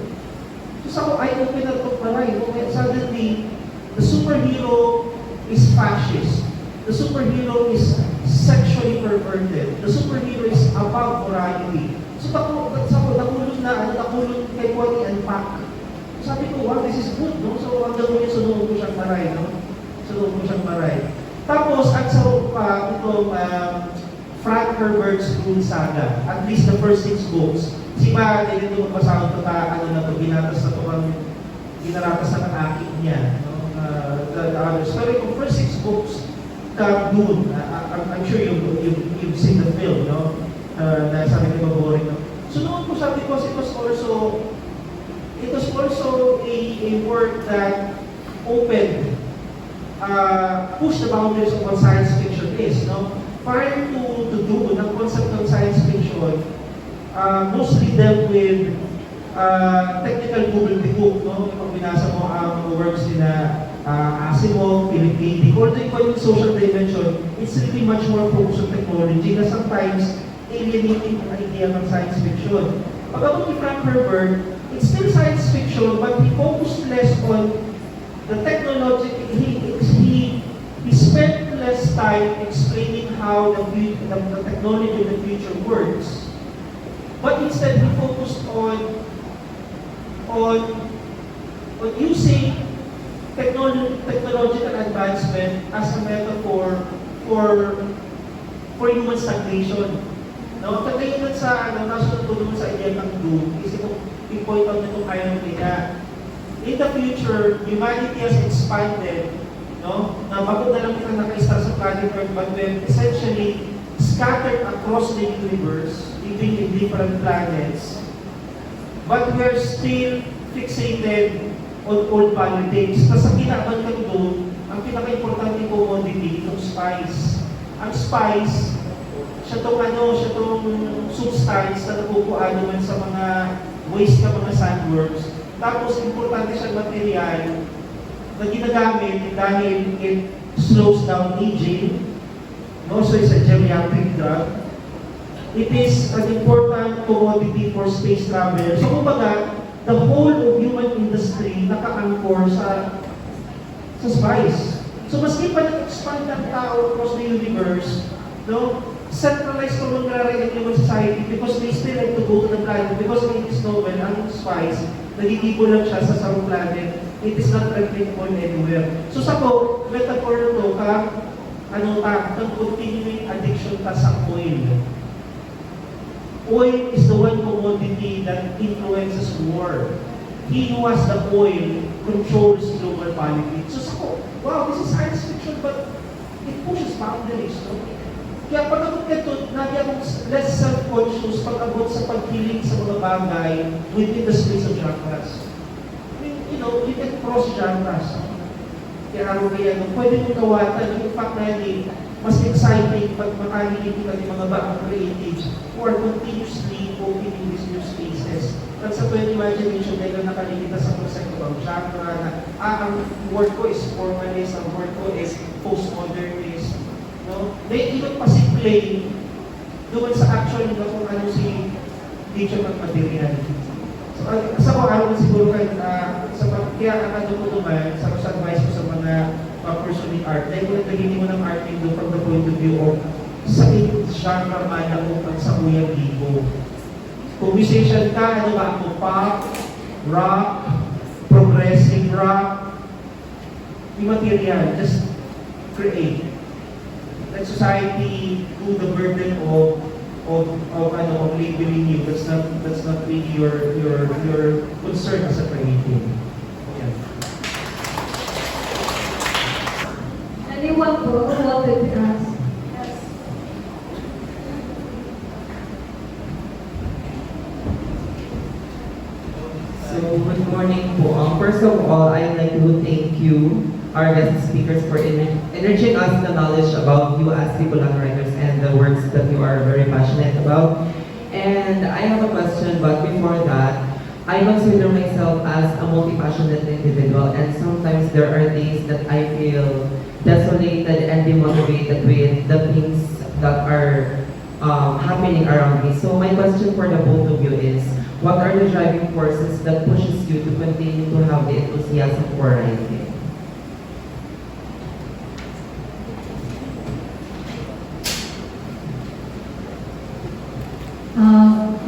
So I open up my mind. Suddenly, the superhero is fascist. The superhero is sexually perverted. The superhero is above morality. So nakulong kay Kwani unpack. Sabi ko, wow, this is good, no? So hanggang ngayon, sunod ko siyang maray. Tapos, at sa itong Frank Herbert's Dune Saga, at least the first 6 books, si Ma, dito magbasa ko binaratas na ng aking niya, no? The others. Pero yung first 6 books, Dune, I'm sure you've seen the film, no? Na sabi ko boring, no? So noon ko sabi ko, it was also a work that opened, pushed the boundaries of what science fiction is, no? Prior to Dune, ang concept of science fiction, mostly dealt with technical gobbledygook, no? Pag binasa mo ang works nila Asimov, Philip K. Dick, although yung social dimension, it's really much more focused on technology na sometimes alienating ang idea ng science fiction. Pagkabot ni Frank Herbert, it's still science fiction, but he focused less on the technology. He spent less time explaining how the technology of the future works, but instead he focused on using technological advancement as a metaphor for human stagnation. No, kaya sa nasunod ko naman sa idea ng Doom, is i-point out nitong irony na in the future, humanity has expanded, no? Na bago na lang kita naka-star sa planet Earth, but we're essentially scattered across the universe, living in different planets, but we're still fixated on old politics. Tapos ang kinaban ng Doom, ang pinaka-importante commodity, itong spice. Ang spice, siya tong substance na napupuan naman sa mga waste ng mga sandworms. Tapos, importante siyang material na ginagamit dahil it slows down aging. Also, it's a geriatric drug. It is an important commodity for space travel. So, kumbaga, the whole of human industry naka-anchor sa spice. So, maski pa nag-expand ng tao across the universe, no? Centralized to mangyari in human society because they still like to go to the planet because in this novel, ang spice, nagitibo lang siya sa sarong planet. It is not replicable anywhere. So sa ko, metaphor to ng continuing addiction ta sa oil. Oil is the one commodity that influences war. He who has the oil controls global politics. So sa ko, wow, this is science fiction but it pushes boundaries, no? Kaya pag-abot nito, nagyan akong less self-conscious pag-abot sa pagkiling sa mga bagay within the space of genres. I mean, you can cross genres. Kaya araw kaya, pwede mong kawatan, yung fact na yun, mas exciting pag makalilig ka ng mga bagong creatives who are continuously opening these new spaces. At sa 20 imagination, dahil nakalimita sa concept of genre na, ang word ko is formalist, ang word ko is postmodernist. No? They even pa-simplay doon sa actual na kung ano si teacher ng material. So, sa ko, ano siguro kayo, kaya ang ano ko naman, sa advice ko sa mga pursuing art, dahil kung nagtagini mo ng art doon from the point of view of sa genre man ako sa Uyang Libo. Kung musician ka, ano ba ako? Pop, rock, progressive rock, yung material, just create. let society do the burden of labeling you. That's not really your concern as a creative. Yeah.
Anyone po who wanted to ask?
So, good morning po. First of all, I'd like to thank you, our guest speakers, for enriching us the knowledge about you as Bicolano writers and the works that you are very passionate about. And I have a question, but before that, I consider myself as a multi-passionate individual, and sometimes there are days that I feel desolated and demotivated with the things that are happening around me. So my question for the both of you is, what are the driving forces that pushes you to continue to have the enthusiasm for writing?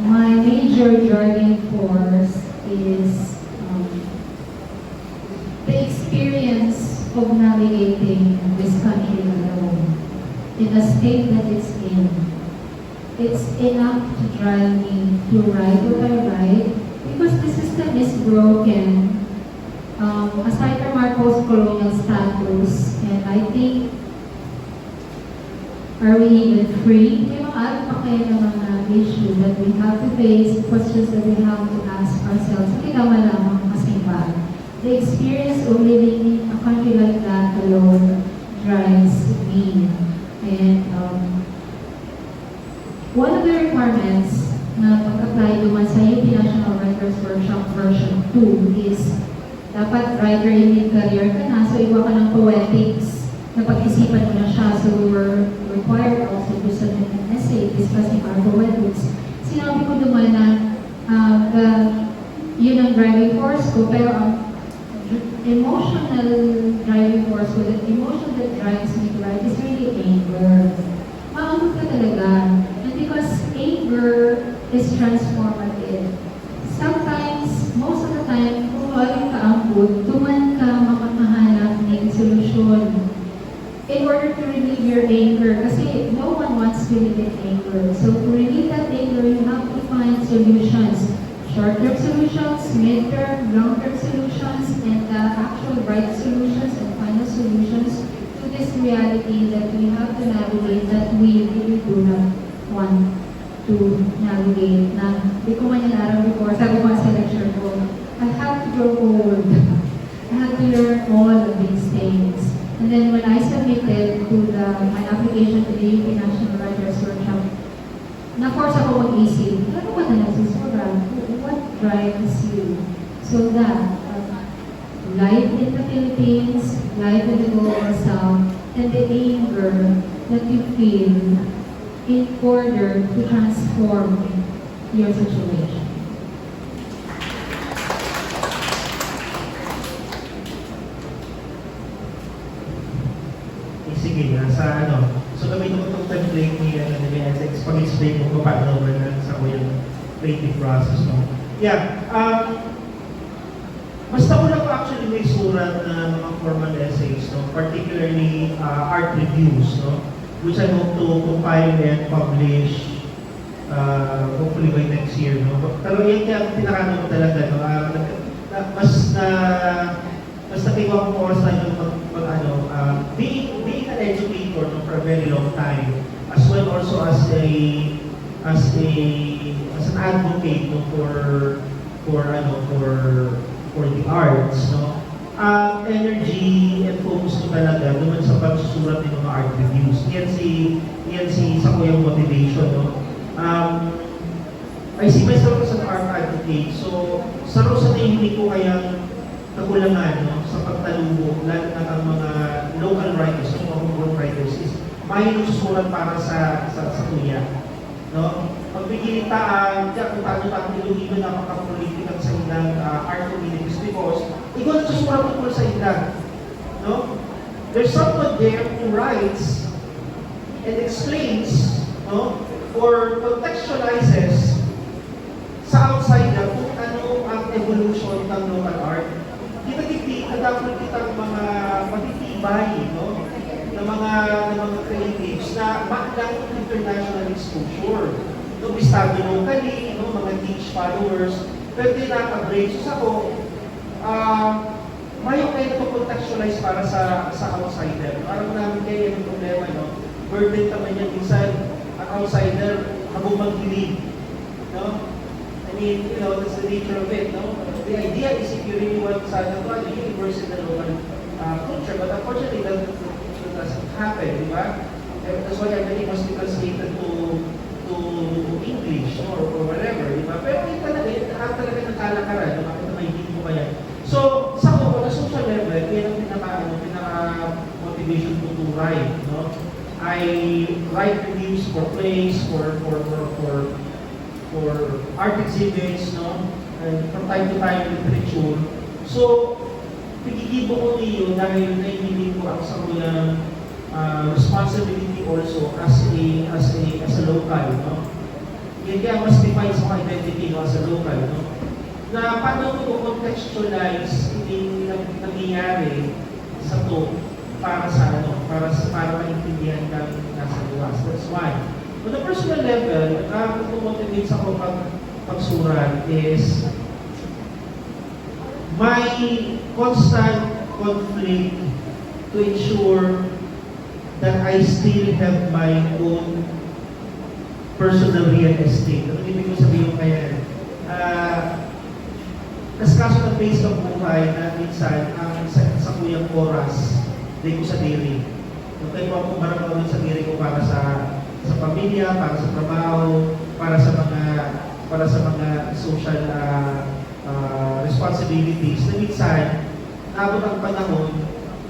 My major driving force is the experience of navigating this country alone in the state that it's in. It's enough to drive me to write what I write because the system is broken. Aside from our post-colonial status, and I think, are we even free? May mga ano pa kayo ng mga issue that we have to face, questions that we have to ask ourselves. Hindi naman lamang kasing ba? The experience of living in a country like that alone drives me. And one of the requirements na pag-apply naman sa UP National Writers Workshop version 2 is dapat writer in mid-career ka na, so iwa ka ng poetics na pag-isipan mo na siya. So we were required also to submit an essay discussing our poetics. Sinabi ko naman na yun ang driving force ko, pero ang emotional driving force ko, the emotion that drives me to write is really anger. Maamot ka talaga. And because anger is transformative. Sometimes, most of the time, kung walang kaangkot, tuman ka makakahanap ng solusyon in order to relieve your anger. Kasi no one wants to relieve anger. So to relieve that anger, you have to find solutions. Short-term solutions, mid-term, long-term solutions, and actual right solutions and final solutions to this reality that we have to navigate that we really do not want to navigate. Na, di ko man inaral before, sabi ko sa lecture ko, I have to grow old. I have to learn all of these things. And then when I submitted to my application to the UP National Writers Workshop, na-force ako mag-isip, ano ba na nagsusurat? What drives you? So that, life in the Philippines, life in the global south, and the anger that you feel in order to transform your situation.
Sige, sa so gamitin ko itong template ni SX, pag-explain ko kung paano naman sa ko yung creative process, no? Yeah, basta ko lang actually may surat na mga formal essays, no? Particularly art reviews, no? Which I hope to compile and publish hopefully by next year, no? Pero yan kaya pinakano ko talaga, no? Mas nakiwa ko oras tayo being an educator, no, for a very long time, as well also as an advocate, no, for the arts, no. Energy and focus ko talaga naman sa pagsusulat ng mga art reviews. Yan si sa ko yung motivation, no. I see myself as an art advocate, so sa nahihilig ko kayang kakulangan, no, sa pagtalubog, lalo na ang mga local writers, mga homegrown writers, is may nagsusulat para sa kuya. No? Pagpigilitaan, kung tayo Iloilo napaka-prolific sa ilang art communities because ikaw nagsusulat tungkol sa ilang. No? There's someone there who writes and explains, no, or contextualizes sa outsider kung ano ang evolution ng local art. Kita dapat kitang mga matitibay, no, ng mga creatives na magandang international exposure. No, bistado locally, no, mga teach followers, pero di nakaka-break. So ako, may kayo na contextualize para sa outsider. Parang namin kayo yung problema, no? Burden naman yan, minsan, ang outsider, habang magkilig. No? I mean, you know, that's the nature of it, no? The idea is if you really want sana to, you immerse in the local culture, but unfortunately, that doesn't happen, di ba? That's why everything must be translated to English, no? Or whatever, di ba? Pero yun talaga ng kalakaran, no? Bakit may hindi mo kaya? So, sa ako, na social level, yan ang pinaka-motivation ko to write, no? I write reviews for plays, for art exhibits, no? And from time to time, literature. So, pigigibo ko niyo dahil naiinili ko ang sa mga responsibility also as a local, no? Yan kaya mas define sa mga identity, no, as a local, no? Na paano ko contextualize yung nangyayari sa to para para maintindihan kami nasa luwas. That's why. On the personal level, motivate sa ako pagsurat is my constant conflict to ensure that I still have my own personal real estate. Ano ibig ko sabihin kaya? Kasi kaso ng base ng buhay na minsan ang sa kuyang oras, di ko sa diri. Okay po ako marami sa diri ko para sa pamilya, para sa trabaho, para sa mga social responsibilities. Na minsan, naabot ang panahon,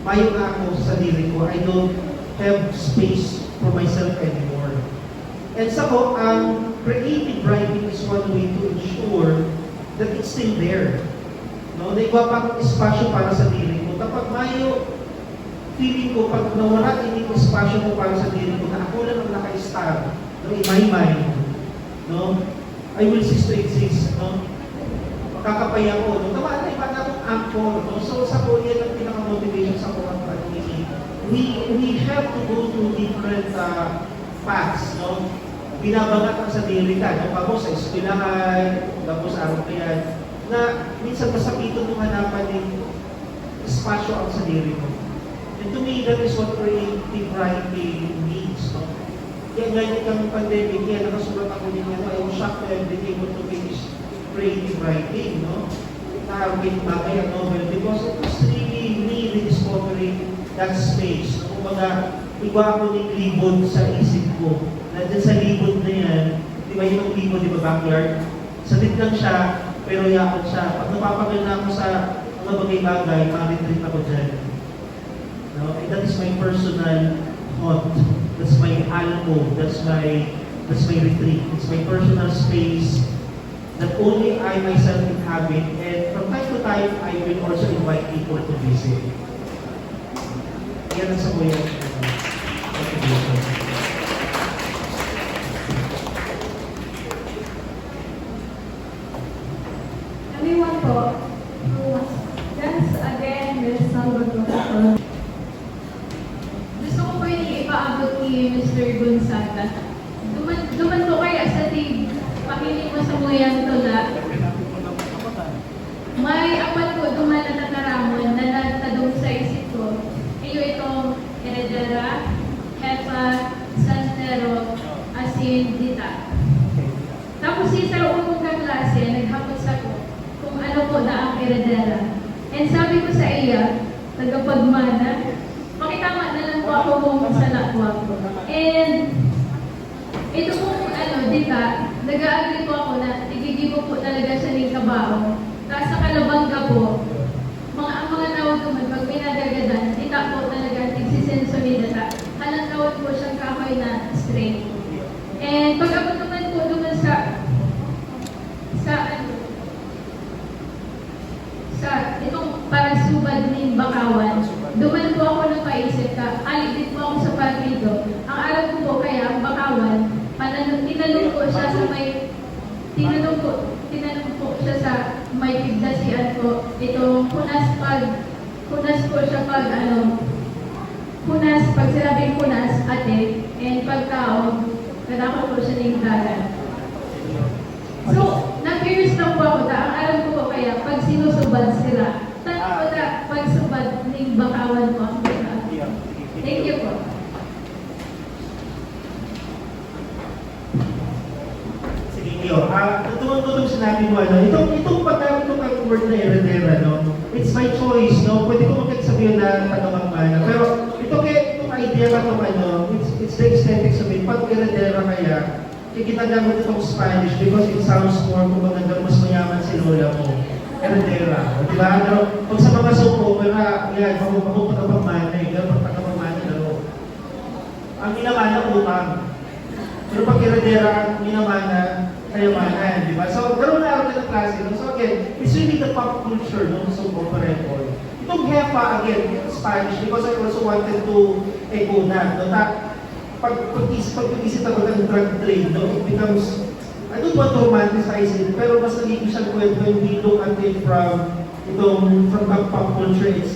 mayo na ako sa sarili ko, I don't have space for myself anymore. And sa ko, ang creative writing is one way to ensure that it's still there. No? Na iba pang espasyo para sa diri ko. Kapag mayo, feeling ko, pag nawala yung espasyo ko para sa diri ko, na ako lang ang naka-star, no, in my mind, no, I will cease to exist, no? Makakapaya ko, no? Tama na, iba na akong anchor, no? So, sa ko, yan ang pinaka-motivation sa kurang paningin. We have to go through different paths, no? Binabangat ang sa diri ka, no? Tapos sa eskwelahan, tapos araw ka yan, na minsan masakito nung hanapan yung espasyo ang sa diri mo. And to me, that is what creative writing means, no? Kaya ngayon kang pandemic, kaya nakasulat ako din ano, I was shocked to have been able to finish creative writing, no? Nakawin bagay ang novel because it was really me rediscovering that space. No? Kumbaga, iba ako ng libod sa isip ko. Nandiyan sa libod na yan, di ba yung libod, di ba backyard? Salit lang siya, pero yakot siya. Pag napapagal na ako sa mga bagay-bagay, ma-retreat ako dyan. No? And that is my personal haunt. That's my alcove. That's my retreat. It's my personal space that only I myself inhabit. And from time to time, I will also invite people to visit. Yan ang sa kuya.
Everyone po, once again, Ms. Salvador.
Gusto ko po yung ipaabot ni Mr. Gonzaga. Duman po kaya sa tig, pakinig mo sa muyang tula. May apat po duman na tataramon na nagtadong sa isip ko. Itong Heredera, Hepa, Santero, Asin, Dita. Tapos isa unong kaklase, naghapot sa ko kung ano po na ang Heredera. And sabi ko sa iya, tagapagmana, pakitama na lang po ako kung sa lakwa ko. And ito pong Dita, nag-agree po ako na tigigibo po talaga siya ng kabao. Tapos sa kalabangga po, ang mga tawag naman, pag pinagagadan, Dita po talaga tigsisenso ni Dita. Halang tawag po siyang kahoy na straight. And pag abot naman po naman sa itong parasubad ng Bakawan, duman po ako ng paisip ka, aligid po ako sa partido. Ang alam ko po kaya, ang Bakawan, tinanong po siya sa may pigdasian po. Ito, kunas po siya pag hunas, pag sinabing hunas, ate, and pagtao, kadakot po siya ng dagat. So, na-curious lang po ako, ang alam ko po kaya, pag sinusubad sila, tanong ko na, pag subad ng bakawan po ang sila. Thank you po.
Sige, Iyo. Tungkol ko itong sinabi mo, itong pagkain ko kang word na heredera, it's my choice, Pwede ko magkagsabihin na ang mana. Pero itong idea na itong it's the aesthetics of it. Pag heredera kaya, ginagamit itong Spanish because it sounds more kung maganda, mas mayaman si lola mo. Heredera. Diba? Pero pag sa mga suko, yan, pagkapagmana, pagkapagmana, ang minamana utang. Pero pag heredera, ang minamana, kayamanan, di ba? So, ganoon na ako ng klase. So again, it's really the pop culture, So, comparable. Itong hepa, again, Spanish, because I also wanted to echo that, pag-isip ako ng drug trade, it becomes, I don't want to romanticize it, pero mas nagiging siyang kwento when we look at it from pop culture, it's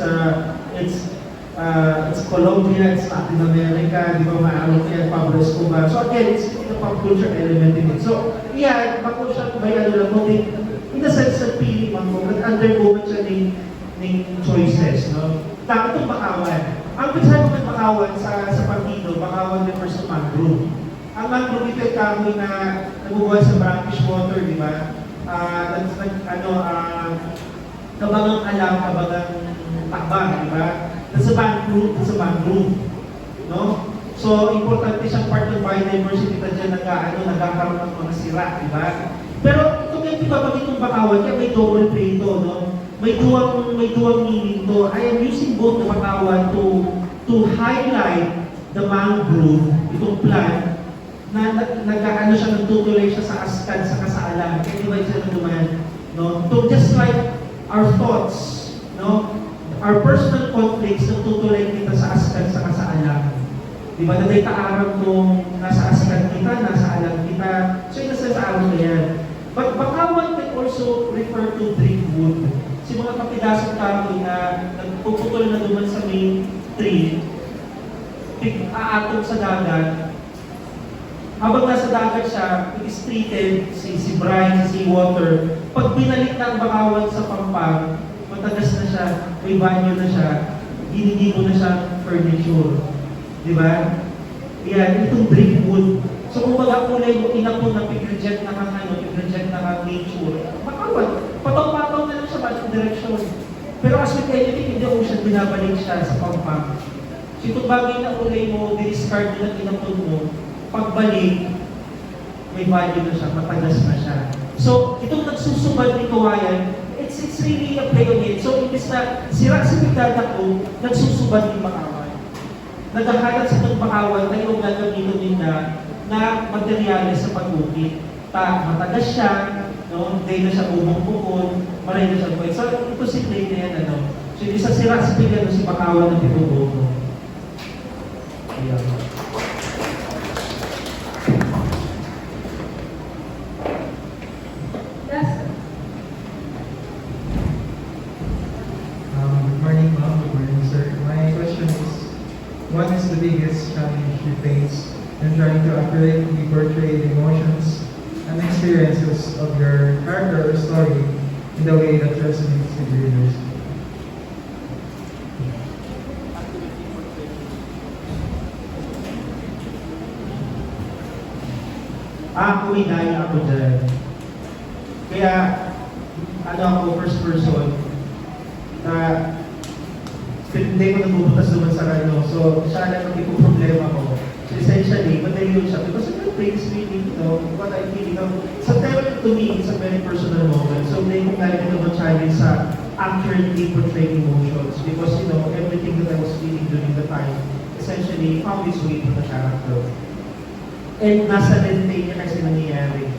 Colombia, it's Latin America, di ba, maaaral kaya Pablo Escobar. So again, it's the pop culture element in it. So, yeah, pop culture, may lang mo, in the sense that pili man mo, undergo man siya ng choices, Dapat itong bakawan. Ang pinsabi ng bakawan sa partido, bakawan refers to mangrove. Ang mangrove ito ay kahoy na nabubuhay sa brackish water, di ba? Kabangang alam, kabangang takbang, di ba? That's a mangrove, So, importante siyang part ng biodiversity na dyan nagkakaroon ng mga sira, di ba? Pero ito kaya pinabagay itong bakawan, kaya may double play ito, May dual meaning to. I am using both the bakawan to highlight the mangrove, itong plant, na nagtutulay siya sa askan, sa kasaalan. Kaya di ba siya naman, To just like our thoughts, our personal conflicts, nagtutulay kita sa askan, sa kasaalan. Di ba, naday kaarap kung nasa askan kita, nasa alam kita. So, yun nasa araw na yan. But bakawan can also refer to driftwood. Si mga kapidasong kahoy na nagpuputol na duman sa main tree, aatong sa dagat. Habang nasa dagat siya, it is treated, si brine, si water. Pag binalik ng bakawan sa pampang, matagas na siya, may banyo na siya, ginigimo na siya furniture. Di ba? Yan, itong driftwood. So kung baga kulay mo, inapon na pig-reject na kang pig-reject na kang nature, bakawan, pataw-pataw na lang siya batong direksyon. Pero as with anything in the ocean, binabalik siya sa pampang. So itong bagay na kulay mo, discard mo na inapon mo, pagbalik, may value na siya, matagas na siya. So itong nagsusubad ni kawayan, it's really a play on it. So imbis na sira si pigdada ko, nagsusubad ni bakawan. Naghahalat sa itong bakawan na yung gagamitin nila na materyales sa pag-ukit. Matagas siya, hindi na siya bumong-bukon, maray na siya. So, ito si play na yan, So, hindi sa sira si Pigano, si bakawan ng tinubuko. Ayan.
Good morning, ma'am. Good morning, sir. My question is, what is the biggest challenge you face in trying to accurately portray the emotions and experiences of your character or story in the way that resonates with readers?
Kuminaya ako dyan. Kaya, ako, first person, na hindi ko nagbubutas naman sa So, siya lang ang ipong problema ko. So, essentially, madali yun siya. Because it brings me, what I feel, sometimes to me, it's a very personal moment. So, hindi ko kaya naman challenge sa accurately portraying emotions. Because, everything that I was feeling during the time, essentially, found its way to the character. And nasa lente niya kasi nangyayari.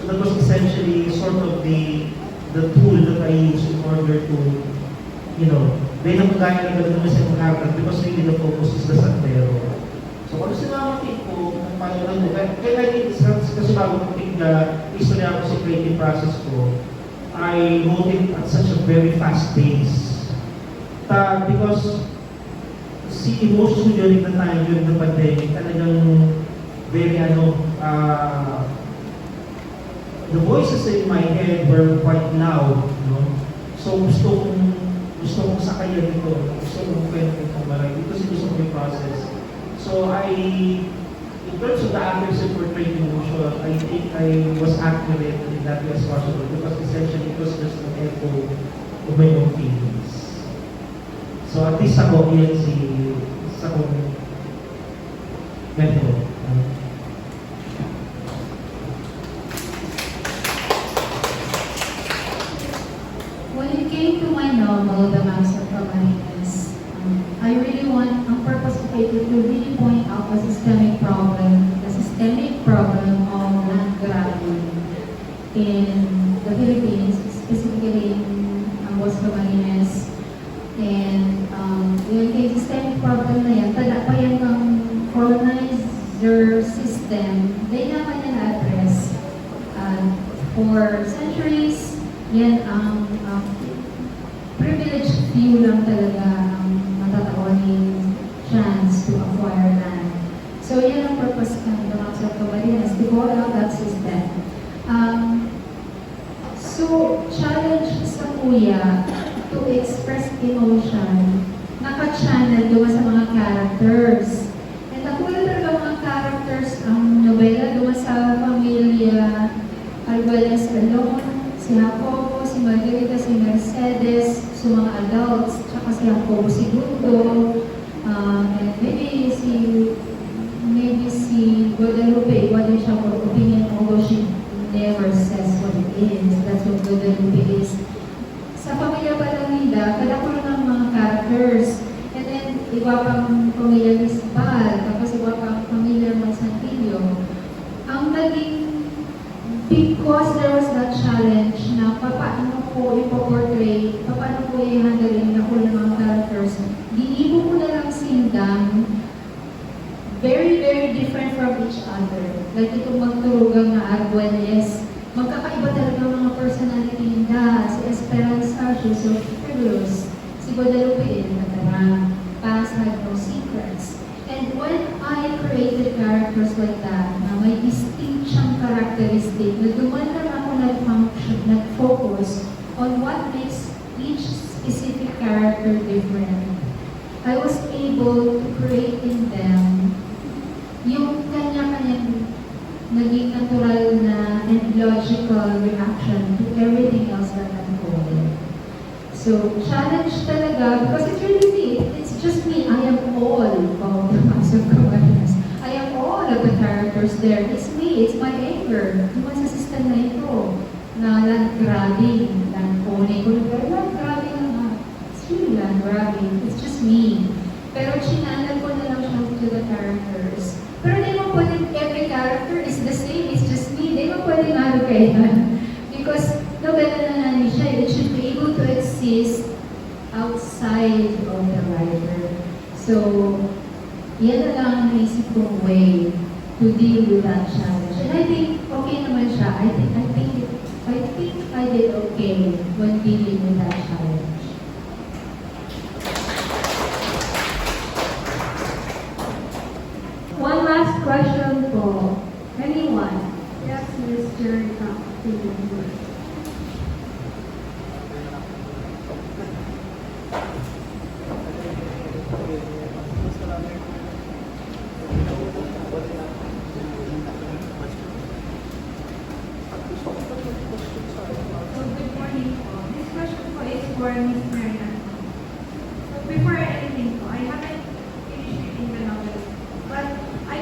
So, that was essentially sort of the tool that I use in order to, may napagaya na gano'n naman sa character because really the focus is the sandero. So, kung sinamatin ko, ang pangalan mo, kaya nag-i-discuss kasi bago mag-pick na istorya ko sa creative process ko, I wrote it at such a very fast pace. Because si emotions ko during the time, during the pandemic, talagang very the voices in my head were quite loud, no? So gusto kong sakayan ito, gusto kong kwento itong marami, kasi gusto ko yung process. So in terms of the accuracy portrayed emotion, I think I was accurate in that way as possible because essentially it was just an echo of my own feelings. So at least ako, yan sa kong method.
When it came to my novel, The Master of Marines, I really want, ang purpose of it is to really point out the systemic problem of land grabbing in the Philippines, specifically in Bosco Marines. And yung systemic problem na yan, tala pa yan ng colonizer system, they naman yan address. For centuries, yan ang privileged few lang talaga ang matatawaning chance to acquire land. So yan ang purpose ng mga Marines, to call out that system. So challenge sa kuya to express emotion, naka-channel doon sa mga characters. And nakuha talaga mga characters ang nobela doon sa pamilya Arguelles alone, si Jacobo, si Margarita, si Mercedes, sa mga adults, tsaka si Jacobo Segundo, and maybe si Guadalupe, what is siya for opinion, although she never says what it is. That's what Guadalupe is. Sa pamilya pa lang nila, kalako lang ng mga characters. And then, iba pang pamilya Lisbal, tapos iba pang pamilya Mansantillo. Ang naging, because there was that challenge na paano ko ipoportray, paano ko i-handle na ko ng mga characters, ginibo ko na lang sindang very, very different from each other. Like itong magturugang na Arguelles, magkakaiba talaga ang mga personality nila. Si Esperanza, she's so frivolous. Si Guadalupe, natarang. Paz had no secrets. And when I created characters like that, na may distinct siyang characteristic, na duman lang ako nag-focus on what makes each specific character different, I was able to create in them yung kanya-kanyang naging natural na and logical reaction to everything else that unfolded. So, challenge talaga, because it's really me. It's just me. I am all of the Master Camarines. I am all of the characters there. It's me. It's my anger. Naman sa system na ito, na land grabbing, land owning. Land grabbing naman. It's really land grabbing. It's just me. Pero chinanal ko na lang siya to the characters. Pero di mo pwede, every character is the same, it's just me. Di mo pwede malukayan. Because nobela na namin siya, it should be able to exist outside of the writer. So, yan na lang ang naisip kong way to deal with that challenge. And I think okay naman siya. I think I did okay when dealing with that challenge.
One last question po. Anyone? Yes, Mr.
Good morning po. This question po is for Ms. Marian. So before anything po, I haven't finished reading the novel, but I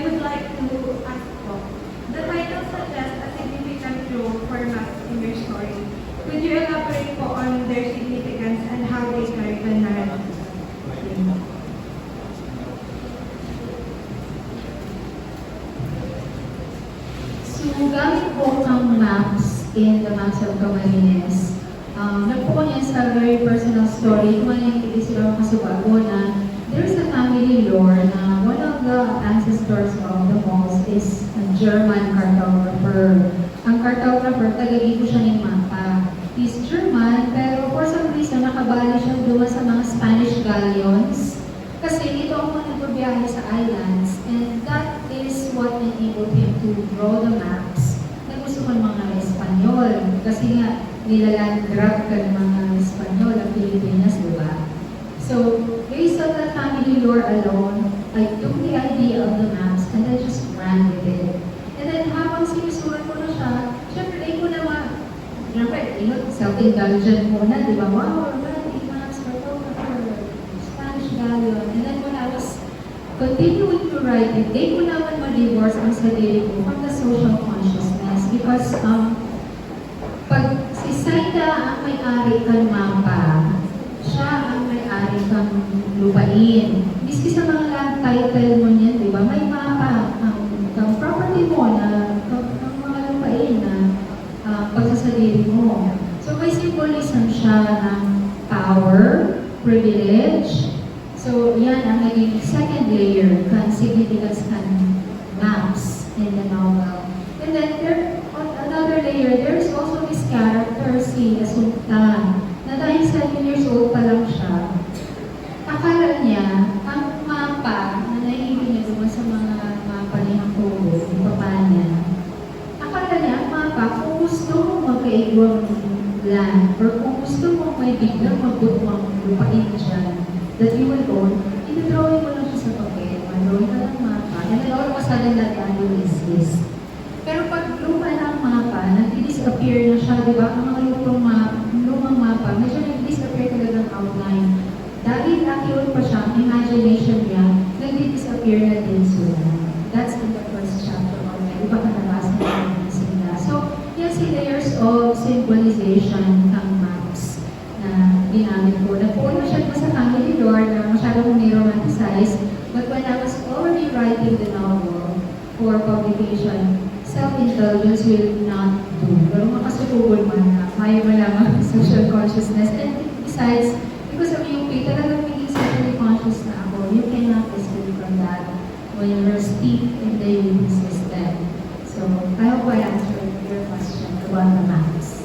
would like to ask po, the title suggests a significant role for maps in your story. Could you elaborate po on their significance and how they carry the narrative?
So, gamit po ang maps in The Master of Camarines. Nagpo niya sa very personal story. Kung ano yung hindi sila makasubago na there's a family lore na one of the ancestors of the malls is a German cartographer. Ang cartographer, taga-ibo siya ng mapa. He's German, pero for some reason, nakabali siya doon sa mga Spanish galleons bumabiyahe sa islands, and that is what enabled him to draw the maps na gusto ko ng mga Espanyol. Kasi nga, nilaland grab ka ng mga Espanyol ang Pilipinas, di ba? So, based on the family lore alone, I took the idea of the maps and I just ran with it. And then habang sinusulat ko na siya, syempre, ko naman, self-indulgent muna, di ba? Wow, we're maps, Spanish galleon. And then when I was continuing to write it, they ko naman ma-divorce ang sarili ko from the social consciousness because pag si Saida ang may-ari kang mapa, siya ang may-ari kang lupain. Miski sa mga land title mo niyan, di ba? May mapa ang property mo na ang mga lupain na pagsasaliri mo. So may symbolism siya ng power, privilege. So yan ang naging second layer kan significance kan maps in the novel. And then on another layer, there is also this character si Asunta na dahil 7 years old pa lang siya, akala niya ang mapa na nahihili niya doon sa mga mapa ni Jacobo, yung papa niya, akala niya ang mapa kung gusto mo magkaigwang land or kung gusto mo may biglang magbutwang lupain dyan that you will own, i-drawing mo lang siya sa papel, mag-drawing ka ng mapa, and then all of a sudden that value is this. Pero pag luma na ang mapa, nag-disappear na siya, di ba? Ang mga lumang mapa, medyo nag-disappear talaga ng outline. Dahil accurate pa siya, ang imagination niya, nag-disappear na din sila. That's in the first chapter already. Iba ka nabasa na sila. So, yan si layers of symbolization ng maps na ginamit ko. Napuno siya pa sa family lore na masyadong ni-romanticize. But when I was already writing the novel for publication, self-indulgence will not do. Pero makasutubol man na kaya malaman ang social consciousness. And besides, because of UP, talagang maging socially conscious na ako. You cannot escape from that when you're steeped in the UP system. So, I hope I answered your question about the maps.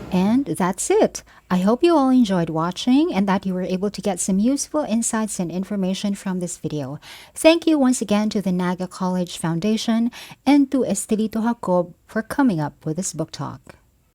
And that's it. I hope you all enjoyed watching and that you were able to get some useful insights and information from this video. Thank you once again to the Naga College Foundation and to Estelito Jacob for coming up with this book talk.